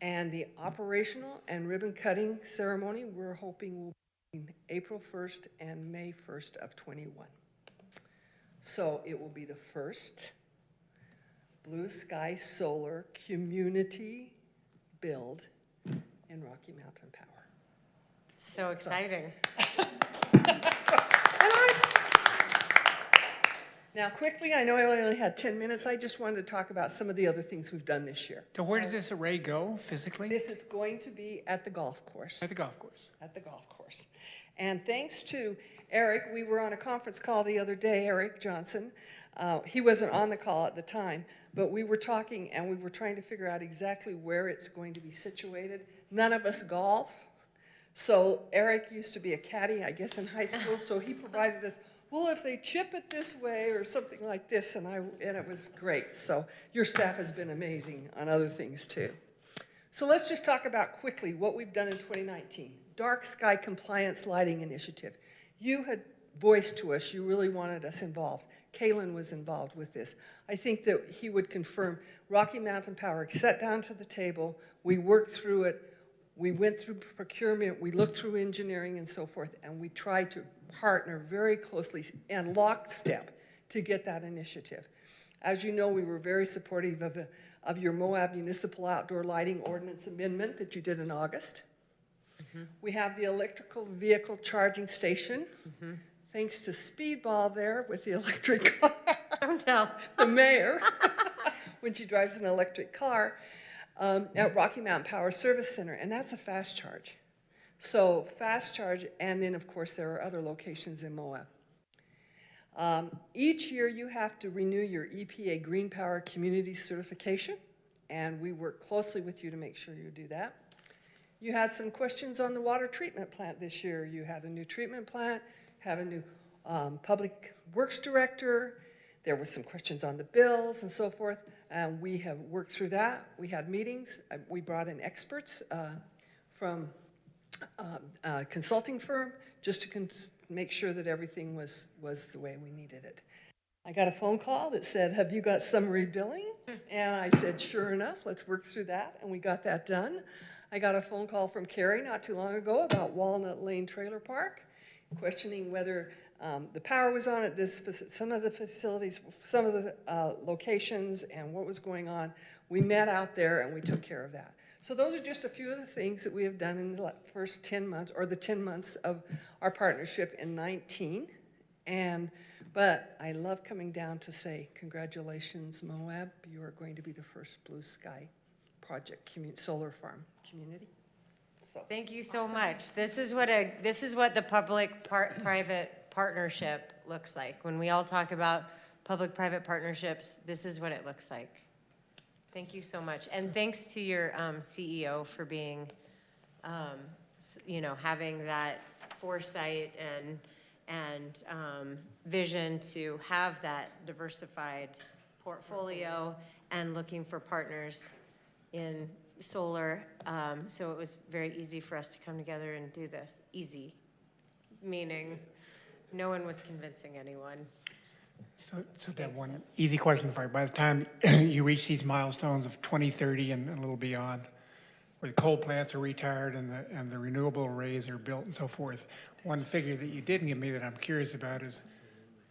And the operational and ribbon cutting ceremony, we're hoping will be April 1st and May 1st of 21. So it will be the first Blue Sky Solar community build in Rocky Mountain Power. So exciting. Now, quickly, I know I only had 10 minutes. I just wanted to talk about some of the other things we've done this year. So where does this array go physically? This is going to be at the golf course. At the golf course. At the golf course. And thanks to Eric, we were on a conference call the other day, Eric Johnson. He wasn't on the call at the time, but we were talking and we were trying to figure out exactly where it's going to be situated. None of us golf. So Eric used to be a caddy, I guess, in high school, so he provided us, well, if they chip it this way or something like this, and it was great. So your staff has been amazing on other things too. So let's just talk about quickly what we've done in 2019. Dark Sky Compliance Lighting Initiative. You had voiced to us you really wanted us involved. Kalen was involved with this. I think that he would confirm Rocky Mountain Power sat down to the table, we worked through it, we went through procurement, we looked through engineering and so forth, and we tried to partner very closely and lockstep to get that initiative. As you know, we were very supportive of your Moab Municipal Outdoor Lighting Ordinance Amendment that you did in August. We have the electrical vehicle charging station. Thanks to Speedball there with the electric car. Don't tell. The mayor, when she drives an electric car, at Rocky Mountain Power Service Center, and that's a fast charge. So fast charge, and then of course there are other locations in Moab. Each year you have to renew your EPA Green Power Community Certification, and we work closely with you to make sure you do that. You had some questions on the water treatment plant this year. You had a new treatment plant, have a new public works director. There was some questions on the bills and so forth. And we have worked through that. We had meetings. We brought in experts from a consulting firm just to make sure that everything was the way we needed it. I got a phone call that said, have you got summary billing? And I said, sure enough, let's work through that. And we got that done. I got a phone call from Carrie not too long ago about Walnut Lane Trailer Park, questioning whether the power was on at some of the facilities, some of the locations, and what was going on. We met out there and we took care of that. So those are just a few of the things that we have done in the first 10 months, or the 10 months of our partnership in 19. But I love coming down to say, congratulations, Moab. You are going to be the first Blue Sky Project solar farm community. So Thank you so much. This is what the public-private partnership looks like. When we all talk about public-private partnerships, this is what it looks like. Thank you so much. And thanks to your CEO for being, having that foresight and vision to have that diversified portfolio and looking for partners in solar. So it was very easy for us to come together and do this. Easy, meaning no one was convincing anyone. So that one easy question for you. By the time you reach these milestones of 2030 and a little beyond, where the coal plants are retired and the renewable arrays are built and so forth, one figure that you didn't give me that I'm curious about is,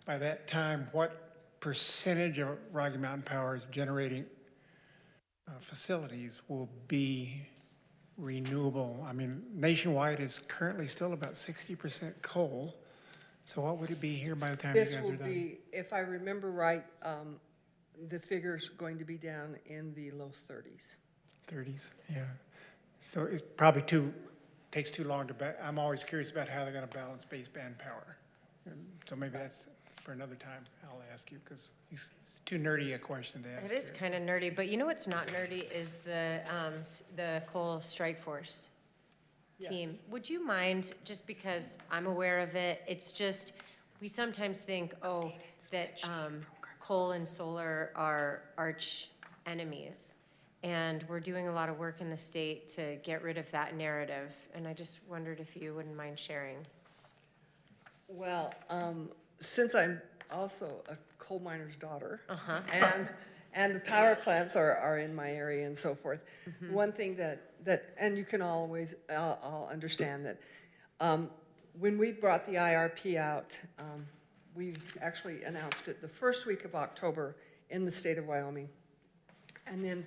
by that time, what percentage of Rocky Mountain Power's generating facilities will be renewable? I mean, nationwide is currently still about 60% coal. So what would it be here by the time you guys are done? This will be, if I remember right, the figure's going to be down in the low 30s. 30s, yeah. So it's probably takes too long to, I'm always curious about how they're going to balance baseband power. And so maybe that's for another time I'll ask you, because it's too nerdy a question to ask. It is kind of nerdy, but you know what's not nerdy is the coal strike force team. Yes. Would you mind, just because I'm aware of it, it's just, we sometimes think, that coal and solar are arch enemies. And we're doing a lot of work in the state to get rid of that narrative. And I just wondered if you wouldn't mind sharing. Well, since I'm also a coal miner's daughter, and the power plants are in my area and so forth, one thing that and you can always, I'll understand that when we brought the IRP out, we actually announced it the first week of October in the state of Wyoming. And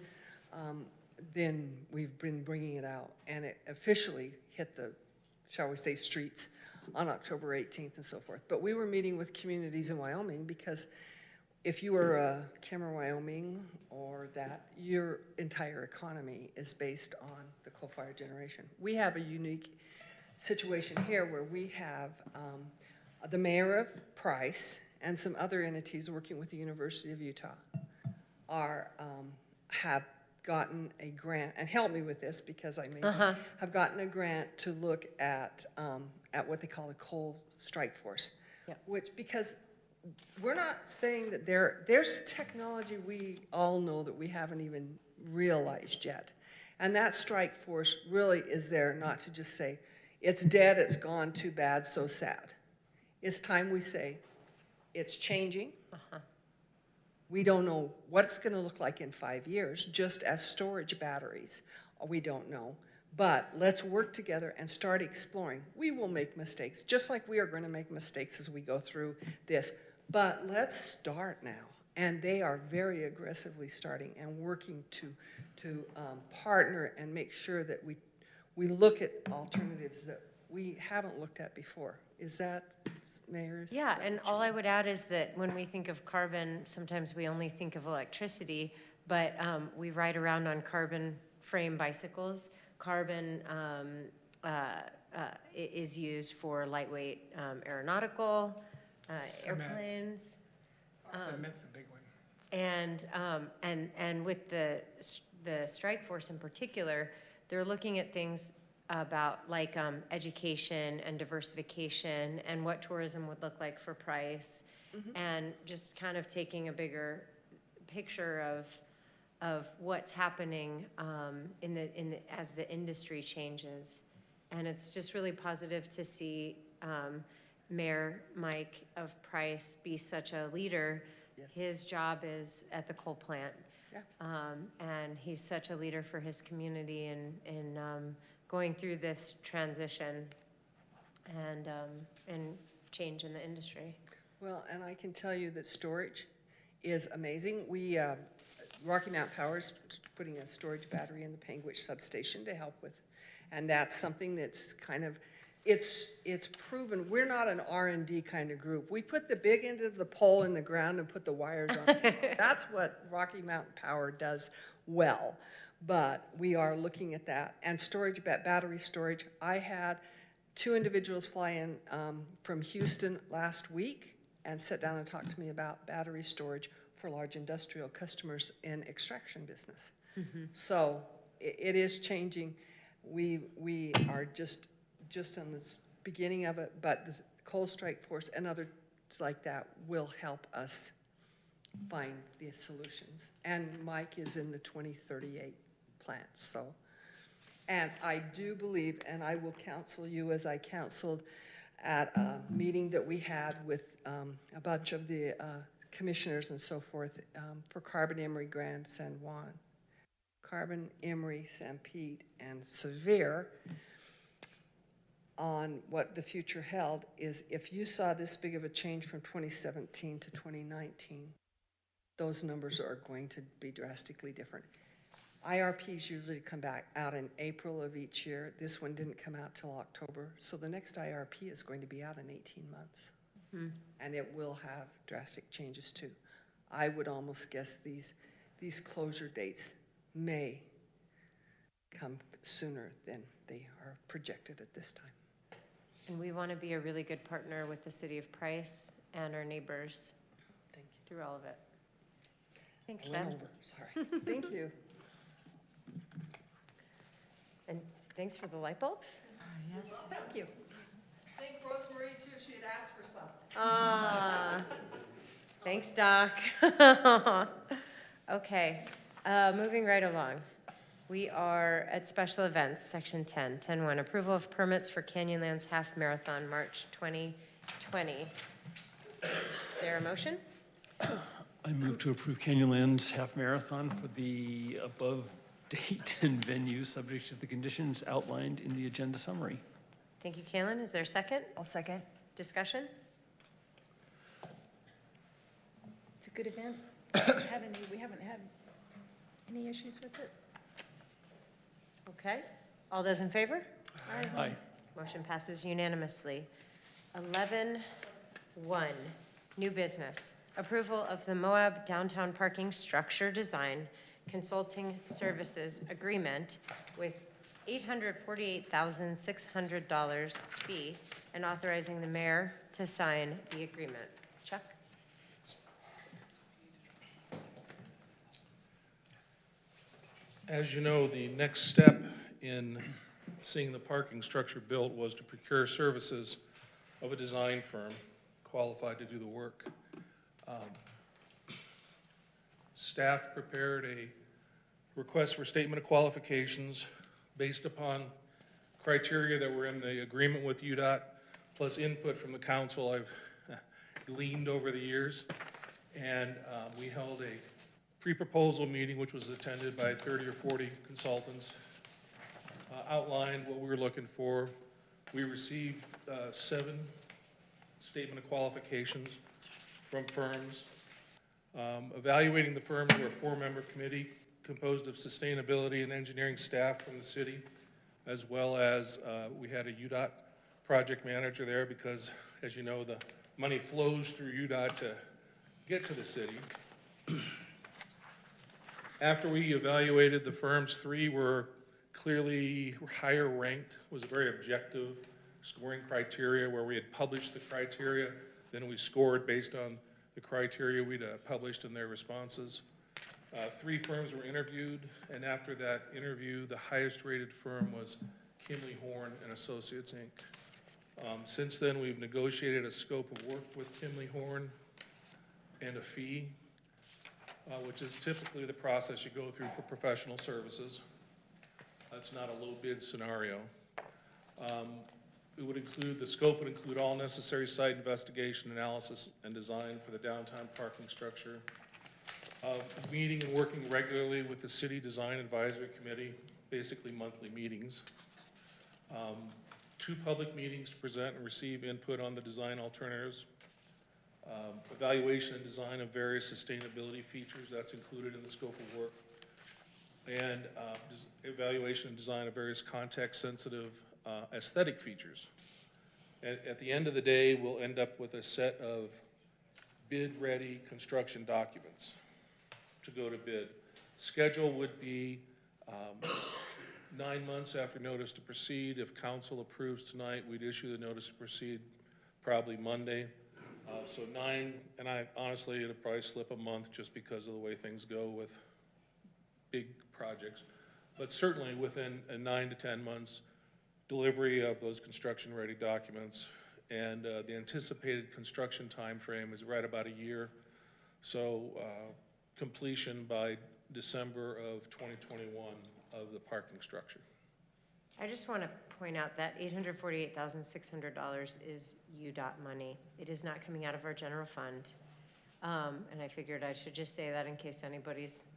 then we've been bringing it out, and it officially hit the shall we say, streets on October 18th and so forth. But we were meeting with communities in Wyoming because if you were Kemmer, Wyoming, or that, your entire economy is based on the coal-fired generation. We have a unique situation here where we have the mayor of Price and some other entities working with the University of Utah have gotten a grant, and help me with this because I may have gotten a grant to look at what they call a coal strike force. Yep. Which, because we're not saying that there's technology we all know that we haven't even realized yet. And that strike force really is there not to just say, it's dead, it's gone, too bad, so sad. It's time we say, it's changing. We don't know what it's going to look like in 5 years, just as storage batteries. We don't know. But let's work together and start exploring. We will make mistakes, just like we are going to make mistakes as we go through this. But let's start now. And they are very aggressively starting and working to partner and make sure that we look at alternatives that we haven't looked at before. Is that, Mayor? Yeah, and all I would add is that when we think of carbon, sometimes we only think of electricity, but we ride around on carbon frame bicycles. Carbon is used for lightweight aeronautical, airplanes. Cement's a big one. And with the strike force in particular, they're looking at things about like education and diversification and what tourism would look like for Price, and just kind of taking a bigger picture of what's happening as the industry changes. And it's just really positive to see Mayor Mike of Price be such a leader. Yes. His job is at the coal plant. Yeah. And he's such a leader for his community in going through this transition and change in the industry. Well, and I can tell you that storage is amazing. Rocky Mountain Power is putting a storage battery in the Panguitch substation to help with, and that's something that's kind of, it's proven. We're not an R&D kind of group. We put the big end of the pole in the ground and put the wires on it. That's what Rocky Mountain Power does well. But we are looking at that. And storage, battery storage, I had 2 individuals fly in from Houston last week and sit down and talk to me about battery storage for large industrial customers in extraction business. So it is changing. We are just on the beginning of it, but the coal strike force and others like that will help us find the solutions. And Mike is in the 2038 plan, so. And I do believe, and I will counsel you as I counseled at a meeting that we had with a bunch of the commissioners and so forth for Carbon, Emery, Grand, San Juan. Carbon, Emery, San Pete, and Sevier, on what the future held, is if you saw this big of a change from 2017 to 2019, those numbers are going to be drastically different. IRPs usually come back out in April of each year. This one didn't come out till October, so the next IRP is going to be out in 18 months. And it will have drastic changes too. I would almost guess these closure dates may come sooner than they are projected at this time. And we want to be a really good partner with the city of Price and our neighbors Thank you. through all of it. Thanks, I went Ben. over, sorry. Thank you. And thanks for the light bulbs. Yes. Thank you. Thank Rosemary too, she had asked for some. Ah, thanks, Doc. Okay, moving right along. We are at special events, section 10, 10.1, approval of permits for Canyonlands Half Marathon, March 2020. Is there a motion? I move to approve Canyonlands Half Marathon for the above date and venue, subject to the conditions outlined in the agenda summary. Thank you, Kaylin. Is there a second? I'll second. Discussion? It's a good event. We haven't had any issues with it. Okay. All those in favor? Aye. Motion passes unanimously. 11.1, new business. Approval of the Moab Downtown Parking Structure Design Consulting Services Agreement with $848,600 fee and authorizing the mayor to sign the agreement. Chuck? As you know, the next step in seeing the parking structure built was to procure services of a design firm qualified to do the work. Staff prepared a request for statement of qualifications based upon criteria that were in the agreement with UDOT, plus input from the council I've gleaned over the years. And we held a pre-proposal meeting, which was attended by 30 or 40 consultants, outlined what we were looking for. We received 7 statement of qualifications from firms. Evaluating the firms were a 4-member committee composed of sustainability and engineering staff from the city, as well as we had a UDOT project manager there because, as you know, the money flows through UDOT to get to the city. After we evaluated the firms, 3 were clearly higher ranked, was a very objective scoring criteria where we had published the criteria, then we scored based on the criteria we'd published in their responses. 3 firms were interviewed, and after that interview, the highest rated firm was Kimley Horn and Associates, Inc. Since then, we've negotiated a scope of work with Kimley Horn and a fee, which is typically the process you go through for professional services. That's not a low bid scenario. It would include, the scope would include all necessary site investigation, analysis, and design for the downtown parking structure. Meeting and working regularly with the City Design Advisory Committee, basically monthly meetings. 2 public meetings to present and receive input on the design alternatives. Evaluation and design of various sustainability features, that's included in the scope of work. And evaluation and design of various context-sensitive aesthetic features. At the end of the day, we'll end up with a set of bid-ready construction documents to go to bid. Schedule would be 9 months after notice to proceed. If council approves tonight, we'd issue the notice to proceed probably Monday. So 9, and I honestly, it'll probably slip a month just because of the way things go with big projects. But certainly within 9 to 10 months, delivery of those construction-ready documents, and the anticipated construction time frame is right about a year. So completion by December of 2021 of the parking structure. I just want to point out that $848,600 is UDOT money. It is not coming out of our general fund. And I figured I should just say that in case anybody's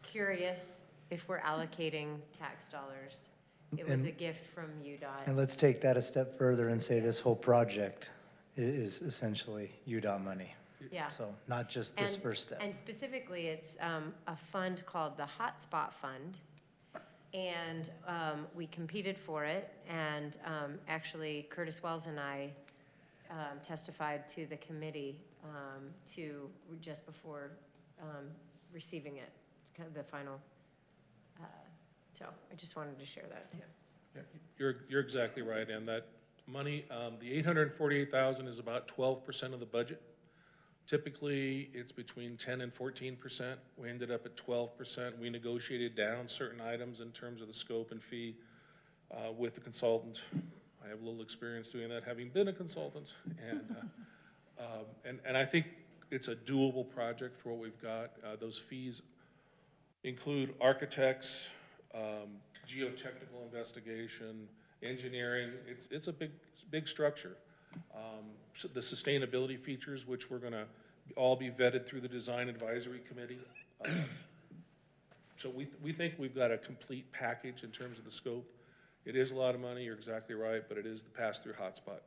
curious if we're allocating tax dollars. It was a gift from UDOT. And let's take that a step further and say this whole project is essentially UDOT money. Yeah. So not just this first step. And specifically, it's a fund called the Hotspot Fund. And we competed for it. And actually, Curtis Wells and I testified to the committee just before receiving it, kind of the final. So I just wanted to share that too. Yeah, you're exactly right, and that money, the $848,000 is about 12% of the budget. Typically, it's between 10 and 14%. We ended up at 12%. We negotiated down certain items in terms of the scope and fee with the consultant. I have a little experience doing that, having been a consultant, and I think it's a doable project for what we've got. Those fees include architects, geotechnical investigation, engineering. It's a big structure. So the sustainability features, which we're going to all be vetted through the Design Advisory Committee. So we think we've got a complete package in terms of the scope. It is a lot of money, you're exactly right, but it is the pass-through hotspot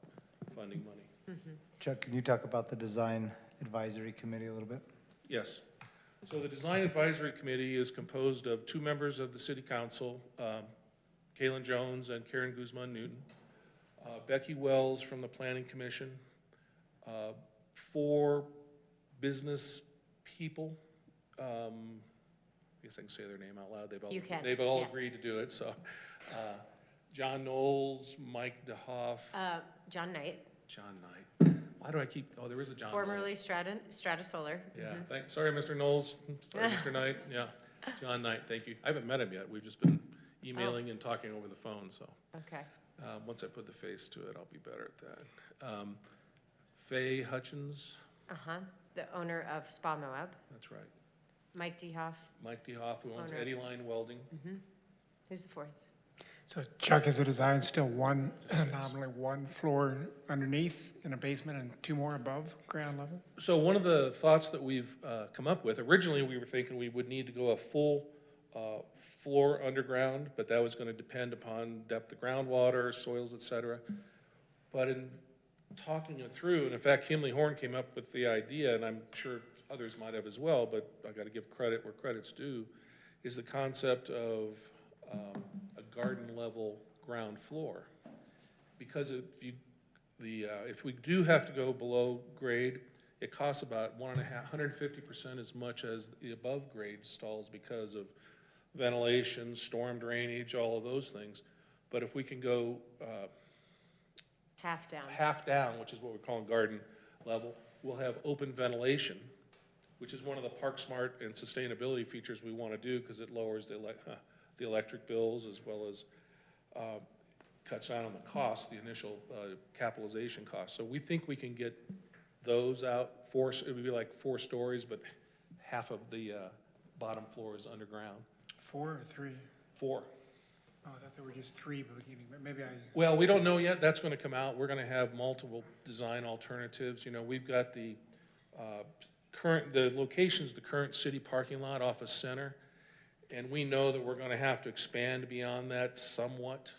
funding money. Mm-hmm. Chuck, can you talk about the Design Advisory Committee a little bit? Yes. So the Design Advisory Committee is composed of 2 members of the City Council, Kaylin Jones and Karen Guzman Newton. Becky Wells from the Planning Commission, 4 business people. I guess I can say their name out loud. You can, They've all yes. agreed to do it, so. John Knowles, Mike DeHoff, John Knight, John Knight. Why do I keep, oh, there is a John Knowles. formerly Strata Solar. Yeah, sorry, Mr. Knowles, sorry, Mr. Knight, yeah. John Knight, thank you. I haven't met him yet. We've just been emailing and talking over the phone, so. Okay. Once I put the face to it, I'll be better at that. Faye Hutchins, Uh-huh, the owner of Spa Moab. that's right. Mike DeHoff, Mike DeHoff, who owns Owner. Eddie Line Welding. who's the 4th? So Chuck, is the design still one, nominally one floor underneath in a basement and 2 more above ground level? So one of the thoughts that we've come up with, originally we were thinking we would need to go a full floor underground, but that was going to depend upon depth of groundwater, soils, et cetera. But in talking it through, and in fact, Kimley Horn came up with the idea, and I'm sure others might have as well, but I got to give credit where credit's due, is the concept of a garden level ground floor. Because if we do have to go below grade, it costs about 150% as much as the above grade stalls because of ventilation, storm drainage, all of those things. But if we can go half down, which is what we're calling garden level, we'll have open ventilation, which is one of the Park Smart and sustainability features we want to do because it lowers the electric bills as well as cuts down on the cost, the initial capitalization cost. So we think we can get those out. It would be like 4 stories, but half of the bottom floor is underground. 4 or 3? 4. Oh, I thought there were just 3 beginning, but maybe I... Well, we don't know yet. That's going to come out. We're going to have multiple design alternatives. You know, we've got the location's the current city parking lot off of Center, and we know that we're going to have to expand beyond that somewhat.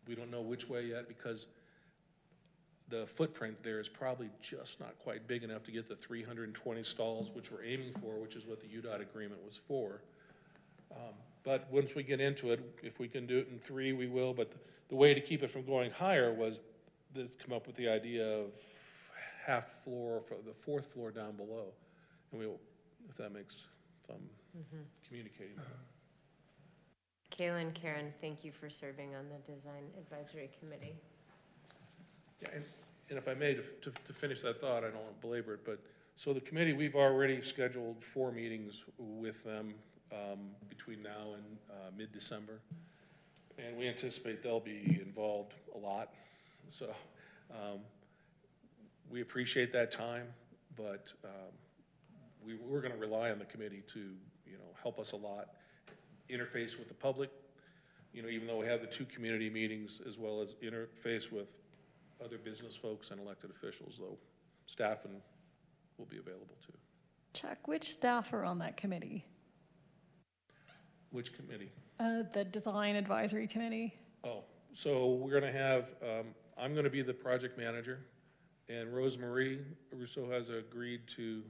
We don't know which way yet because the footprint there is probably just not quite big enough to get the 320 stalls, which we're aiming for, which is what the UDOT agreement was for. But once we get into it, if we can do it in 3, we will. But the way to keep it from going higher was come up with the idea of half floor for the 4th floor down below. And we'll, if that makes, if I'm communicating. Kayla and Karen, thank you for serving on the Design Advisory Committee. Yeah, and if I may, to finish that thought, I don't want to belabor it, but so the committee, we've already scheduled 4 meetings with them between now and mid-December, and we anticipate they'll be involved a lot. So we appreciate that time, but we're going to rely on the committee to, help us a lot, interface with the public, even though we have the 2 community meetings, as well as interface with other business folks and elected officials, though staff will be available too. Chuck, which staff are on that committee? Which committee? The Design Advisory Committee. Oh, so we're going to have, I'm going to be the project manager, and Rosemarie Rousseau has agreed to, did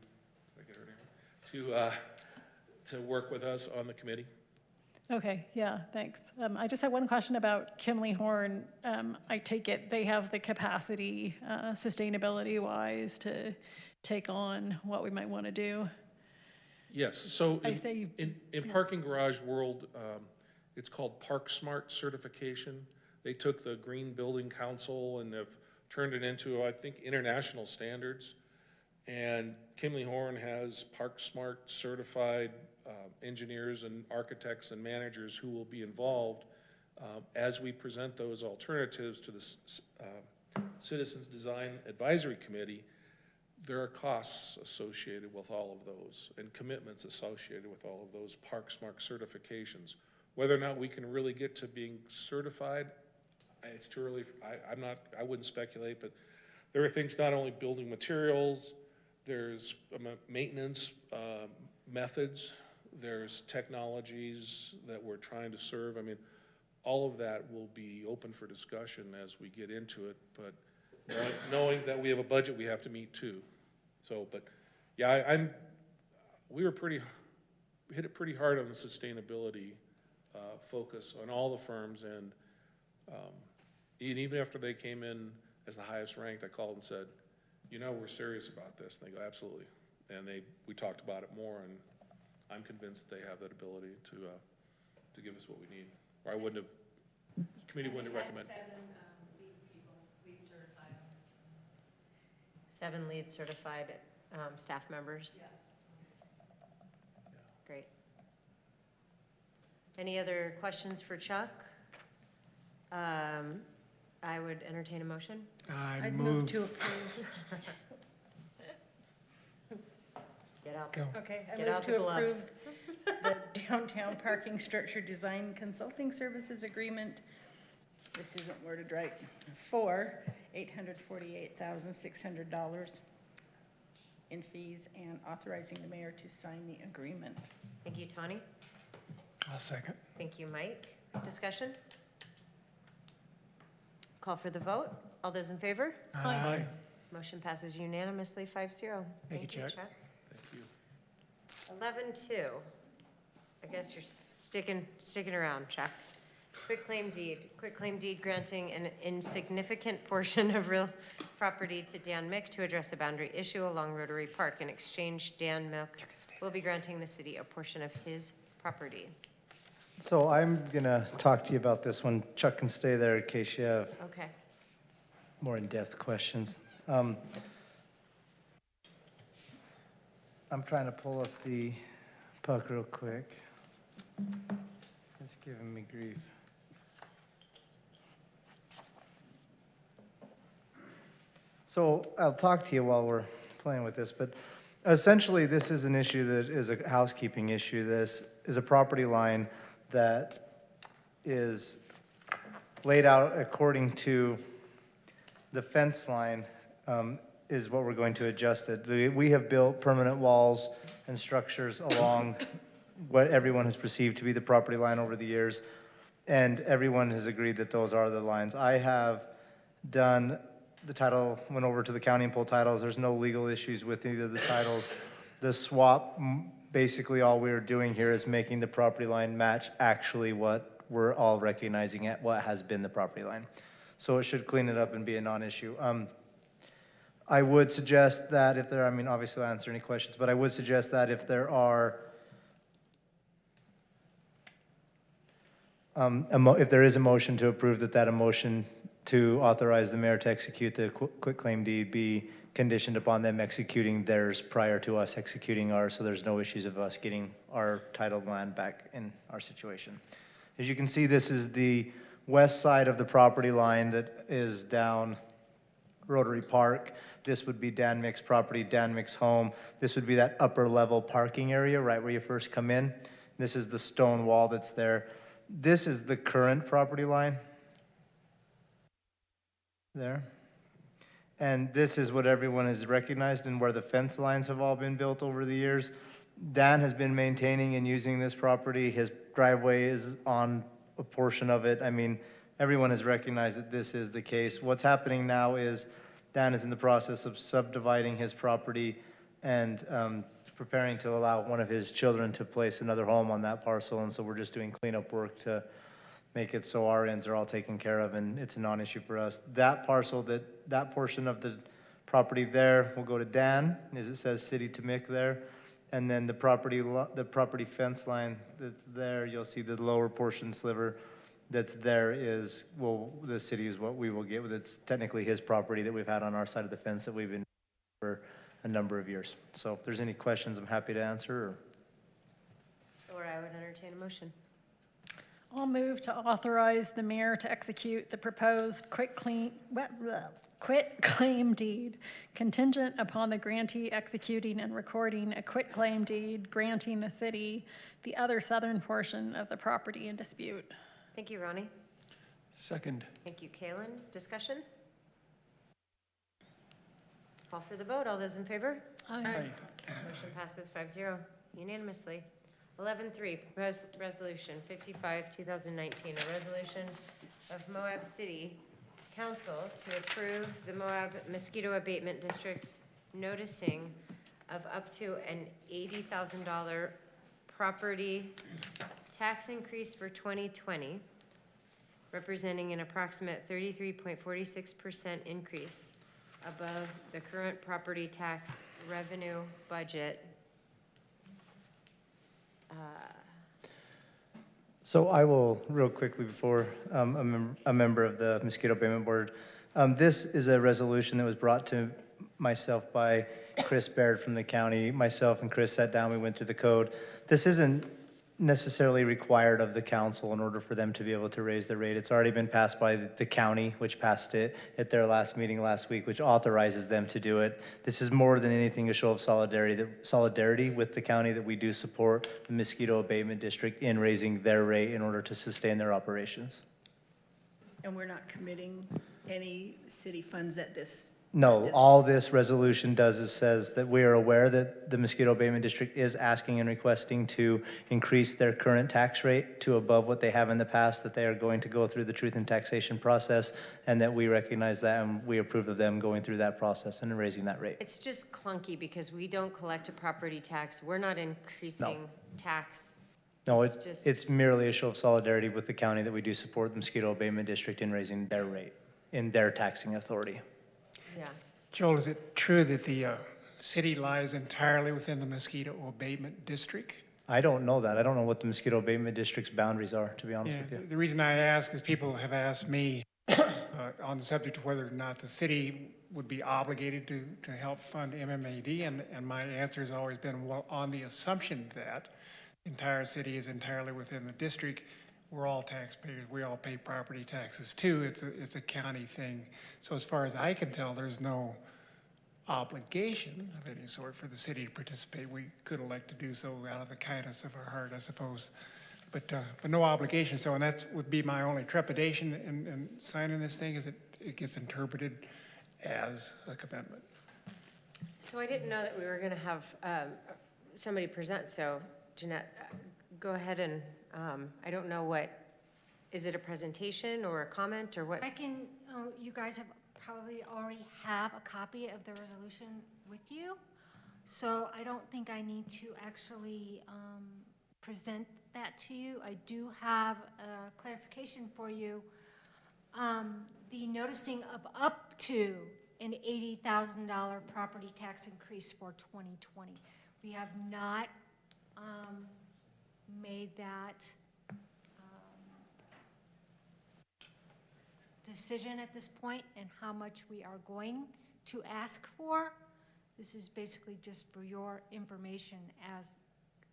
I get her name? To work with us on the committee. Okay, yeah, thanks. I just had one question about Kimley Horn. I take it they have the capacity, sustainability-wise, to take on what we might want to do? Yes, so in parking garage world, it's called Park Smart certification. They took the Green Building Council and have turned it into, I think, international standards. And Kimley Horn has Park Smart certified engineers and architects and managers who will be involved as we present those alternatives to the Citizens Design Advisory Committee. There are costs associated with all of those and commitments associated with all of those Park Smart certifications. Whether or not we can really get to being certified, it's too early. I wouldn't speculate, but there are things, not only building materials, there's maintenance methods, there's technologies that we're trying to serve. I mean, all of that will be open for discussion as we get into it, but knowing that we have a budget we have to meet too. So, but yeah, we hit it pretty hard on the sustainability focus on all the firms, and And even after they came in as the highest ranked, I called and said, you know, we're serious about this. And they go, absolutely. And we talked about it more, and I'm convinced they have that ability to give us what we need. Or I wouldn't have, committee wouldn't have recommended. 7 lead certified staff members. Great. Any other questions for Chuck? I would entertain a motion. I'd move to approve. Get out. Go. Okay, I Get move out the to gloves. approve the downtown parking structure design consulting services agreement. This isn't worded right. For $848,600 in fees and authorizing the mayor to sign the agreement. Thank you, Tawny. I'll second. Thank you, Mike. Discussion? Call for the vote. All those in favor? Aye. Motion passes unanimously, 5-0. Thank you, Chuck. Thank you. 11-2. I guess you're sticking around, Chuck. Quitclaim deed granting an insignificant portion of real property to Dan Mick to address a boundary issue along Rotary Park. In exchange, Dan Mick will be granting the city a portion of his property. So I'm gonna talk to you about this one. Chuck can stay there in case you have Okay. more in-depth questions. I'm trying to pull up the puck real quick. It's giving me grief. So I'll talk to you while we're playing with this, but essentially this is an issue that is a housekeeping issue. This is a property line that is laid out according to the fence line, is what we're going to adjust it. We have built permanent walls and structures along what everyone has perceived to be the property line over the years, and everyone has agreed that those are the lines. I have done the title, went over to the county and pulled titles. There's no legal issues with either of the titles. The swap, basically all we're doing here is making the property line match actually what we're all recognizing at what has been the property line. So it should clean it up and be a non-issue. I would suggest that if there, I mean, obviously I'll answer any questions, but I would suggest that if there are, if there is a motion to approve, that a motion to authorize the mayor to execute the quitclaim deed be conditioned upon them executing theirs prior to us executing ours, so there's no issues of us getting our titled land back in our situation. As you can see, this is the west side of the property line that is down Rotary Park. This would be Dan Mick's property, Dan Mick's home. This would be that upper level parking area right where you first come in. This is the stone wall that's there. This is the current property line. There. And this is what everyone has recognized and where the fence lines have all been built over the years. Dan has been maintaining and using this property. His driveway is on a portion of it. I mean, everyone has recognized that this is the case. What's happening now is Dan is in the process of subdividing his property and preparing to allow one of his children to place another home on that parcel. And so we're just doing cleanup work to make it so our ends are all taken care of and it's a non-issue for us. That parcel, that portion of the property there will go to Dan, as it says city to Mick there. And then the property fence line that's there, you'll see the lower portion sliver that's there is, well, the city is what we will get with. It's technically his property that we've had on our side of the fence that we've been for a number of years. So if there's any questions, I'm happy to answer. Or I would entertain a motion. I'll move to authorize the mayor to execute the proposed quitclaim deed contingent upon the grantee executing and recording a quitclaim deed granting the city the other southern portion of the property in dispute. Thank you, Ronnie. Second. Thank you, Kalen. Discussion? Call for the vote. All those in favor? Aye. Motion passes 5-0 unanimously. 11-3, proposed resolution 55, 2019, a resolution of Moab City Council to approve the Moab Mosquito Abatement District's noticing of up to an $80,000 property tax increase for 2020 representing an approximate 33.46% increase above the current property tax revenue budget. So I will, real quickly before a member of the Mosquito Abatement Board, this is a resolution that was brought to myself by Chris Baird from the county. Myself and Chris sat down, we went through the code. This isn't necessarily required of the council in order for them to be able to raise the rate. It's already been passed by the county, which passed it at their last meeting last week, which authorizes them to do it. This is more than anything a show of solidarity with the county that we do support the Mosquito Abatement District in raising their rate in order to sustain their operations. And we're not committing any city funds at this. No, all this resolution does is says that we are aware that the Mosquito Abatement District is asking and requesting to increase their current tax rate to above what they have in the past, that they are going to go through the truth and taxation process, and that we recognize that and we approve of them going through that process and raising that rate. It's just clunky because we don't collect a property tax. We're not increasing tax. No, It's it's merely a show of solidarity with the county that we do support the Mosquito Abatement District in raising their rate, in their taxing authority. Yeah. Joel, is it true that the city lies entirely within the Mosquito Abatement District? I don't know that. I don't know what the Mosquito Abatement District's boundaries are, to be honest Yeah, with you. the reason I ask is people have asked me on the subject of whether or not the city would be obligated to help fund MMAD, and my answer has always been, well, on the assumption that the entire city is entirely within the district, we're all taxpayers. We all pay property taxes too. It's a county thing. So as far as I can tell, there's no obligation of any sort for the city to participate. We could elect to do so out of the kindness of our heart, I suppose, but no obligation. So, and that would be my only trepidation in signing this thing, is it gets interpreted as a commitment. So I didn't know that we were going to have somebody present. So Jeanette, go ahead and, I don't know is it a presentation or a comment or what? I can, you guys probably already have a copy of the resolution with you, so I don't think I need to actually present that to you. I do have a clarification for you. The noticing of up to an $80,000 property tax increase for 2020. We have not made that decision at this point and how much we are going to ask for. This is basically just for your information as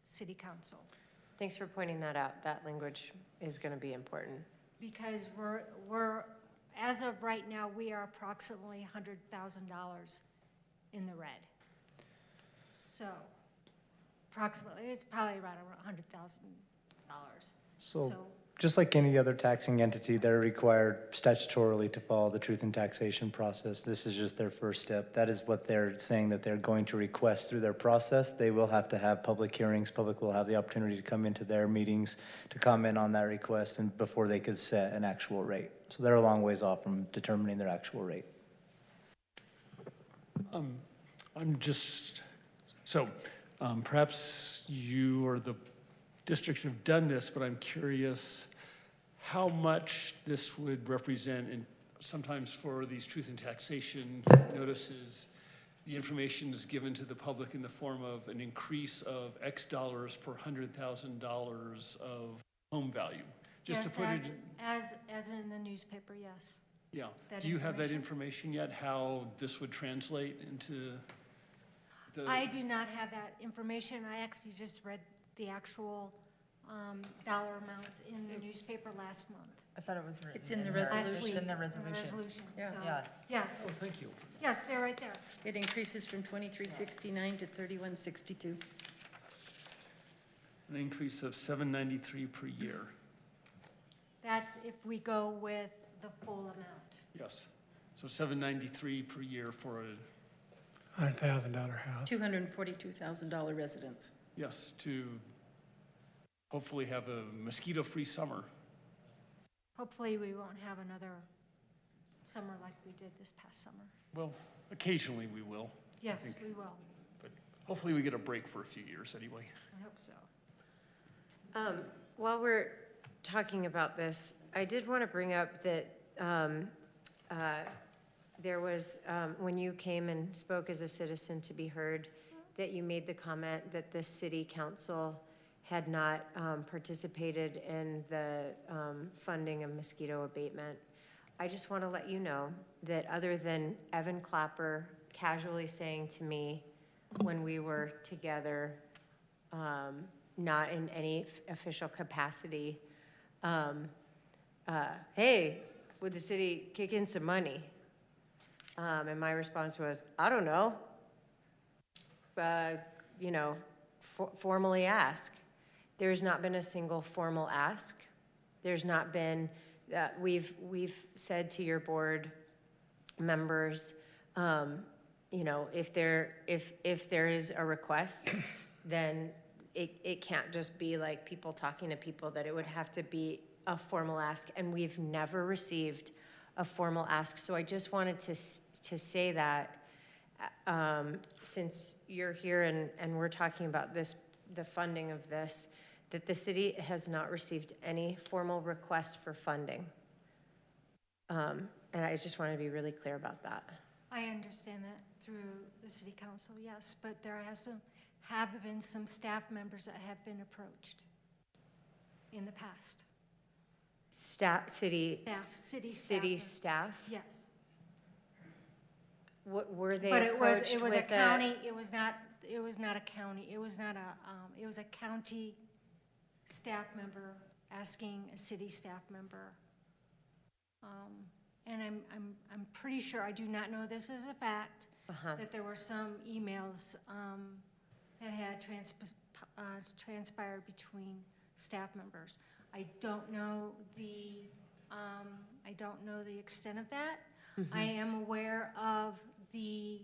City Council. Thanks for pointing that out. That language is going to be important. Because we're as of right now, we are approximately $100,000 in the red. So approximately, it's probably around $100,000. So just like any other taxing entity, they're required statutorily to follow the truth and taxation process. This is just their first step. That is what they're saying that they're going to request through their process. They will have to have public hearings. Public will have the opportunity to come into their meetings to comment on that request and before they could set an actual rate. So they're a long ways off from determining their actual rate. Perhaps you or the district have done this, but I'm curious how much this would represent, and sometimes for these truth and taxation notices, the information is given to the public in the form of an increase of X dollars per $100,000 of home value. Just yes, to put as in the newspaper, yes. Yeah. That Do you have that information yet, how this would translate into the... I do not have that information. I actually just read the actual dollar amounts in the newspaper last month. I thought it was written. It's in the Last resolution. week. In the resolution. Yeah. So, Yeah. yes. Oh, thank you. Yes, they're right there. It increases from 2369 to 3162. An increase of $793 per year. That's if we go with the full amount. Yes. So $793 per year for a, $100,000 house. $242,000 residence. yes, to hopefully have a mosquito-free summer. Hopefully, we won't have another summer like we did this past summer. Well, occasionally we will. Yes, we will. But hopefully we get a break for a few years anyway. I hope so. While we're talking about this, I did want to bring up that there was, when you came and spoke as a citizen to be heard, that you made the comment that the city council had not participated in the funding of mosquito abatement. I just want to let you know that other than Evan Clapper casually saying to me when we were together, not in any official capacity, hey, would the city kick in some money? And my response was, I don't know. Formally ask. There's not been a single formal ask. There's not been, we've said to your board members, if there is a request, then it can't just be like people talking to people, that it would have to be a formal ask, and we've never received a formal ask. So I just wanted to say that since you're here and we're talking about this, the funding of this, that the city has not received any formal request for funding. And I just want to be really clear about that. I understand that through the city council, yes, but there have been some staff members that have been approached in the past. City staff? Yes. What were they But approached it was with a county, it was not a county, it was a county staff member asking a city staff member. And I'm pretty sure, I do not know this as a fact, that there were some emails that had transpired between staff members. I don't know the extent of that. I am aware of the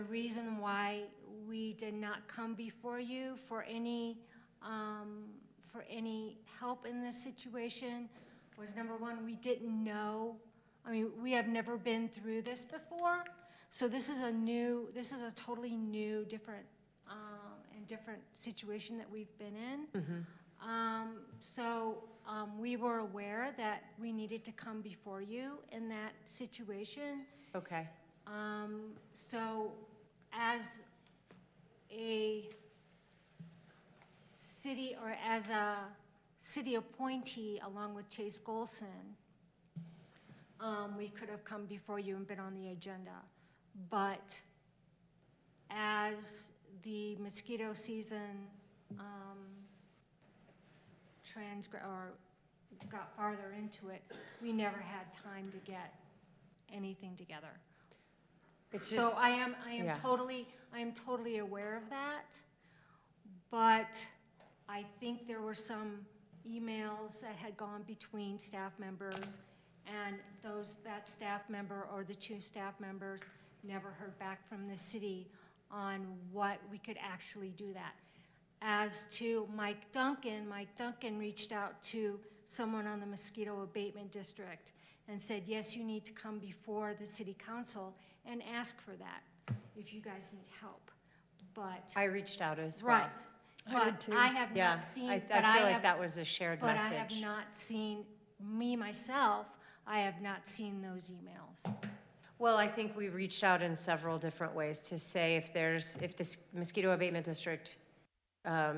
reason why we did not come before you for any help in this situation was, number one, we didn't know. I mean, we have never been through this before, so this is a totally new, different situation that we've been in. We were aware that we needed to come before you in that situation. Okay. So as a city, or as a city appointee along with Chase Golson, we could have come before you and been on the agenda. But as the mosquito season got farther into it, we never had time to get anything together. It's just, so I am totally aware of that, but I think there were some emails that had gone between staff members, and that staff member or the two staff members never heard back from the city on what we could actually do that. As to Mike Duncan reached out to someone on the mosquito abatement district and said, yes, you need to come before the city council and ask for that if you guys need help. But I reached out as well. right. But I have not seen. I feel like that was a shared message. But I have not seen, myself, I have not seen those emails. Well, I think we reached out in several different ways to say if this mosquito abatement district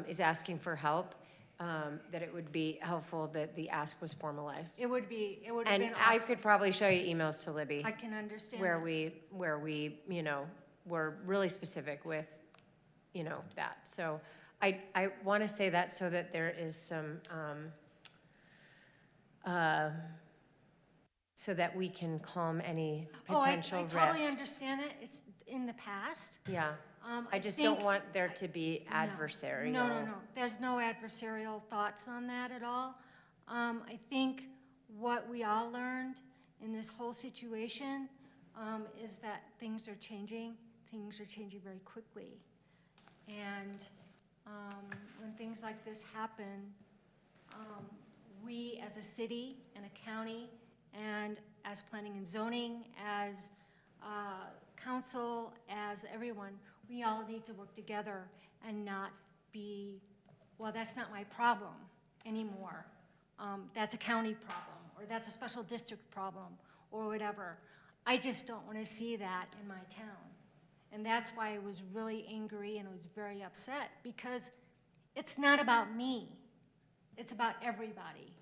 is asking for help, that it would be helpful that the ask was formalized. It would be. It would have And been I awesome. could probably show you emails to Libby. I can understand where that. we were really specific with, that. So I want to say that so that there is some, so that we can calm any potential rift. I totally understand that. It's in the past. Yeah. I just don't want there to be adversarial. No. There's no adversarial thoughts on that at all. I think what we all learned in this whole situation is that things are changing. Things are changing very quickly. And when things like this happen, we as a city and a county and as planning and zoning, as council, as everyone, we all need to work together and not be well, that's not my problem anymore. That's a county problem, or that's a special district problem, or whatever. I just don't want to see that in my town. And that's why I was really angry and I was very upset, because it's not about me. It's about everybody.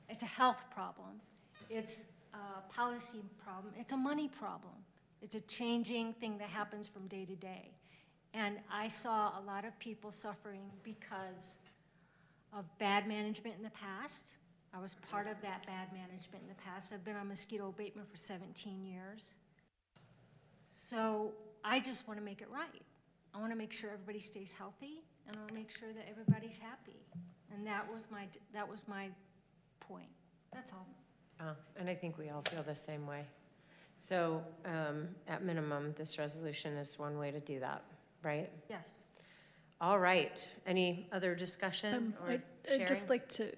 It's a health problem. It's a policy problem. It's a money problem. It's a changing thing that happens from day to day. And I saw a lot of people suffering because of bad management in the past. I was part of that bad management in the past. I've been on mosquito abatement for 17 years. So I just want to make it right. I want to make sure everybody stays healthy, and I want to make sure that everybody's happy. And that was my point. That's all. And I think we all feel the same way. So at minimum, this resolution is one way to do that, right? Yes. All right. Any other discussion or sharing? I'd just like to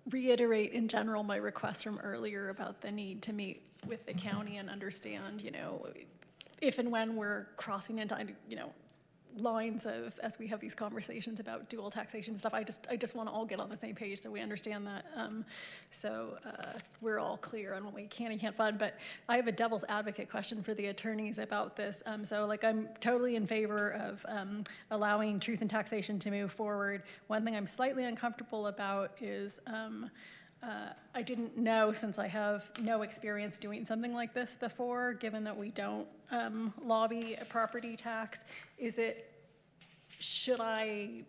reiterate in general my request from earlier about the need to meet with the county and understand, you know, if and when we're crossing into, you know, lines of, as we have these conversations about dual taxation stuff, I just want to all get on the same page so we understand that. So we're all clear on what we can and can't fund. But I have a devil's advocate question for the attorneys about this. So like, I'm totally in favor of allowing truth in taxation to move forward. One thing I'm slightly uncomfortable about is I didn't know, since I have no experience doing something like this before, given that we don't lobby a property tax, should I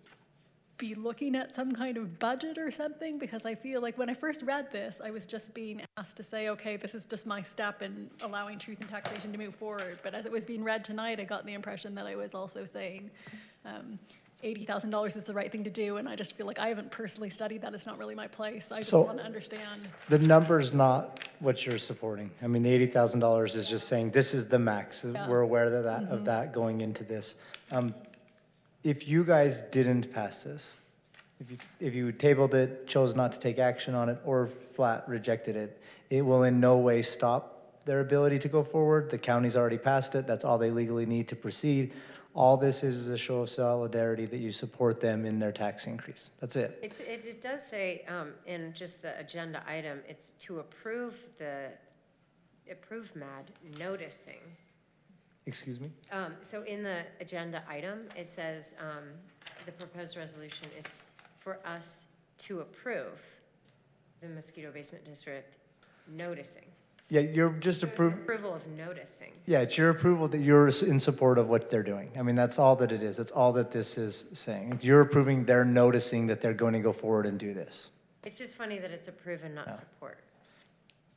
be looking at some kind of budget or something? Because I feel like when I first read this, I was just being asked to say, okay, this is just my step in allowing truth in taxation to move forward. But as it was being read tonight, I got the impression that I was also saying $80,000 is the right thing to do, and I just feel like I haven't personally studied that. It's not really my place. I just want to understand. The number's not what you're supporting. I mean, the $80,000 is just saying this is the max. Yeah. We're aware of that going into this. If you guys didn't pass this, if you tabled it, chose not to take action on it, or flat rejected it, it will in no way stop their ability to go forward. The county's already passed it. That's all they legally need to proceed. All this is a show of solidarity that you support them in their tax increase. That's it. It does say in just the agenda item, it's to approve MAD noticing. Excuse me? So in the agenda item, it says the proposed resolution is for us to approve the mosquito abatement district noticing. Yeah, you're just Approval of noticing. Yeah, it's your approval that you're in support of what they're doing. I mean, that's all that it is. That's all that this is saying. You're approving, they're noticing that they're going to go forward and do this. It's just funny that it's approve and not support.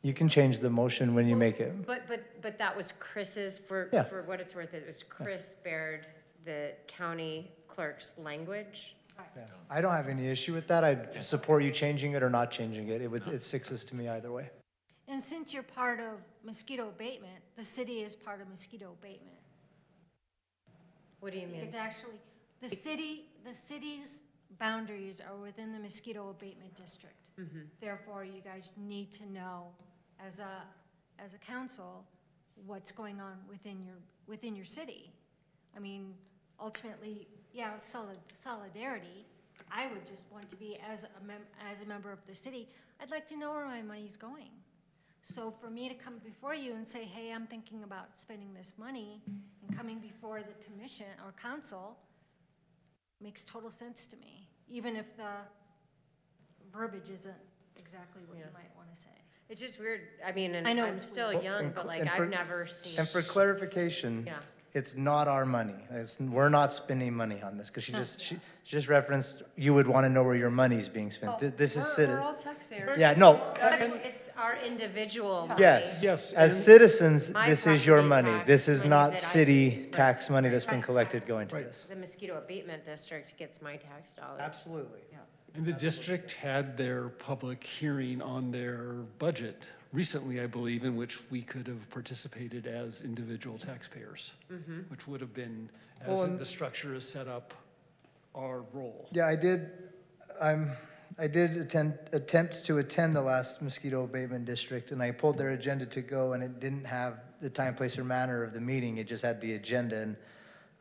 You can change the motion when you make it. But that was Chris's, for Yeah. what it's worth, it was Chris Baird, the county clerk's language. Yeah. I don't have any issue with that. I'd support you changing it or not changing it. It's sixes to me either way. And since you're part of mosquito abatement, the city is part of mosquito abatement. What do you mean? It's actually, the city's boundaries are within the mosquito abatement district. Therefore, you guys need to know as a council what's going on within your city. I mean, ultimately, yeah, solidarity. I would just want to be, as a member of the city, I'd like to know where my money's going. So for me to come before you and say, hey, I'm thinking about spending this money, and coming before the commission or council makes total sense to me, even if the verbiage isn't exactly what you might want to say. It's just weird. I mean, and I know I'm it's still young, but like I've never seen. And for clarification, Yeah. it's not our money. We're not spending money on this, because she just referenced, you would want to know where your money's being spent. This is We're all taxpayers. Yeah, no. It's our individual money. Yes, Yes, as and- citizens, My this is your property money. tax This is money not that I city pay. tax money that's been Right. collected going to Right. this. The mosquito abatement district gets my tax dollars. Absolutely. And the district had their public hearing on their budget recently, I believe, in which we could have participated as individual taxpayers, which would have been, as the structure is set up, our role. Yeah, I did attempt to attend the last mosquito abatement district, and I pulled their agenda to go, and it didn't have the time, place, or manner of the meeting. It just had the agenda, and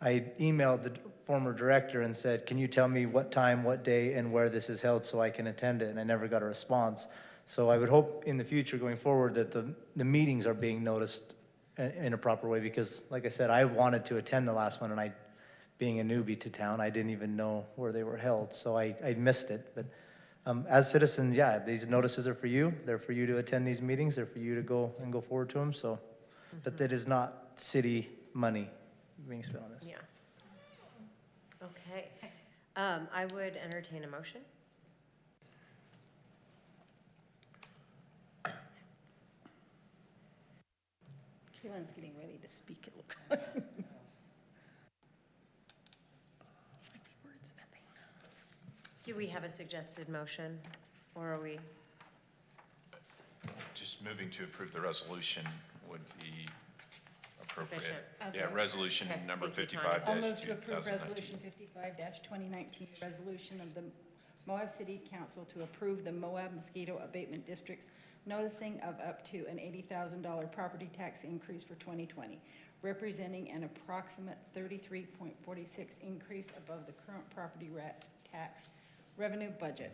I emailed former director and said, can you tell me what time, what day, and where this is held so I can attend it? And I never got a response. So I would hope in the future going forward that the meetings are being noticed in a proper way, because like I said, I wanted to attend the last one, and being a newbie to town, I didn't even know where they were held, so I missed it. But as citizens, yeah, these notices are for you. They're for you to attend these meetings. They're for you to go forward to them, so. But that is not city money being spent on this. Yeah. Okay. I would entertain a motion. Kaylin's getting ready to speak, it looks like. Do we have a suggested motion, or are we? Just moving to approve the resolution would be appropriate. Sufficient. Yeah, Okay. resolution Okay, number thank you, Tanya. 55 I'll move to approve 2019. Resolution 55-2019, resolution of the Moab City Council to approve the Moab Mosquito Abatement District's noticing of up to an $80,000 property tax increase for 2020, representing an approximate 33.46 increase above the current property tax revenue budget.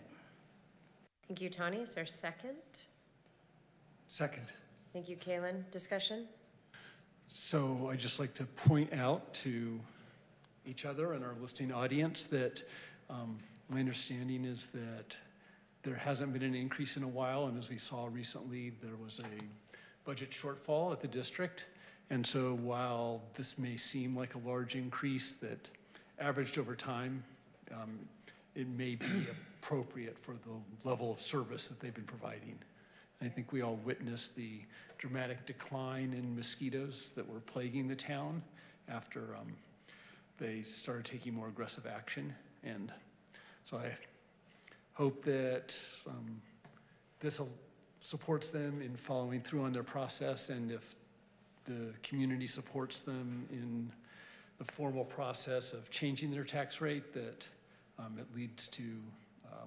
Thank you, Tani. Is there a second? Second. Thank you, Kaylin. Discussion? So I'd just like to point out to each other and our listening audience that my understanding is that there hasn't been an increase in a while, and as we saw recently, there was a budget shortfall at the district. And so while this may seem like a large increase that averaged over time, it may be appropriate for the level of service that they've been providing. I think we all witnessed the dramatic decline in mosquitoes that were plaguing the town after they started taking more aggressive action. And so I hope that this supports them in following through on their process, and if the community supports them in the formal process of changing their tax rate, that it leads to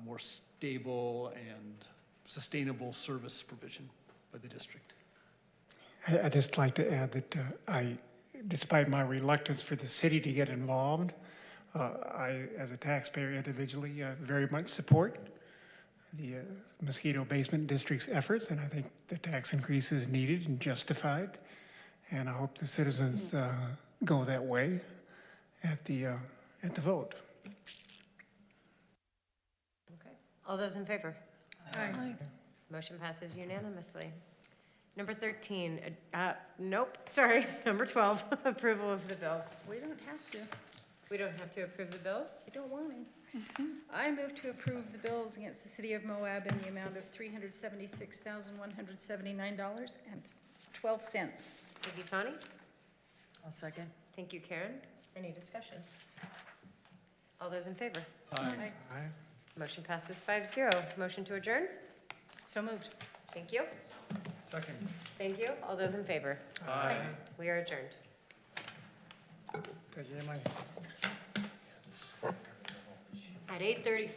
more stable and sustainable service provision by the district. I'd just like to add that despite my reluctance for the city to get involved, I, as a taxpayer individually, very much support the Mosquito Abatement District's efforts, and I think the tax increase is needed and justified. And I hope the citizens go that way at the vote. Okay. All those in favor? Aye. Motion passes unanimously. Number 13, nope, sorry, number 12, approval of the bills. We don't have to. We don't have to approve the bills? I don't want to. I move to approve the bills against the city of Moab in the amount of $376,179.12. Thank you, Connie. I'll second. Thank you, Karen. Any discussion? All those in favor? Aye. Motion passes 5-0. Motion to adjourn? So moved. Thank you. Second. Thank you. All those in favor? Aye. We are adjourned. Thank you, Emily. At 8:35.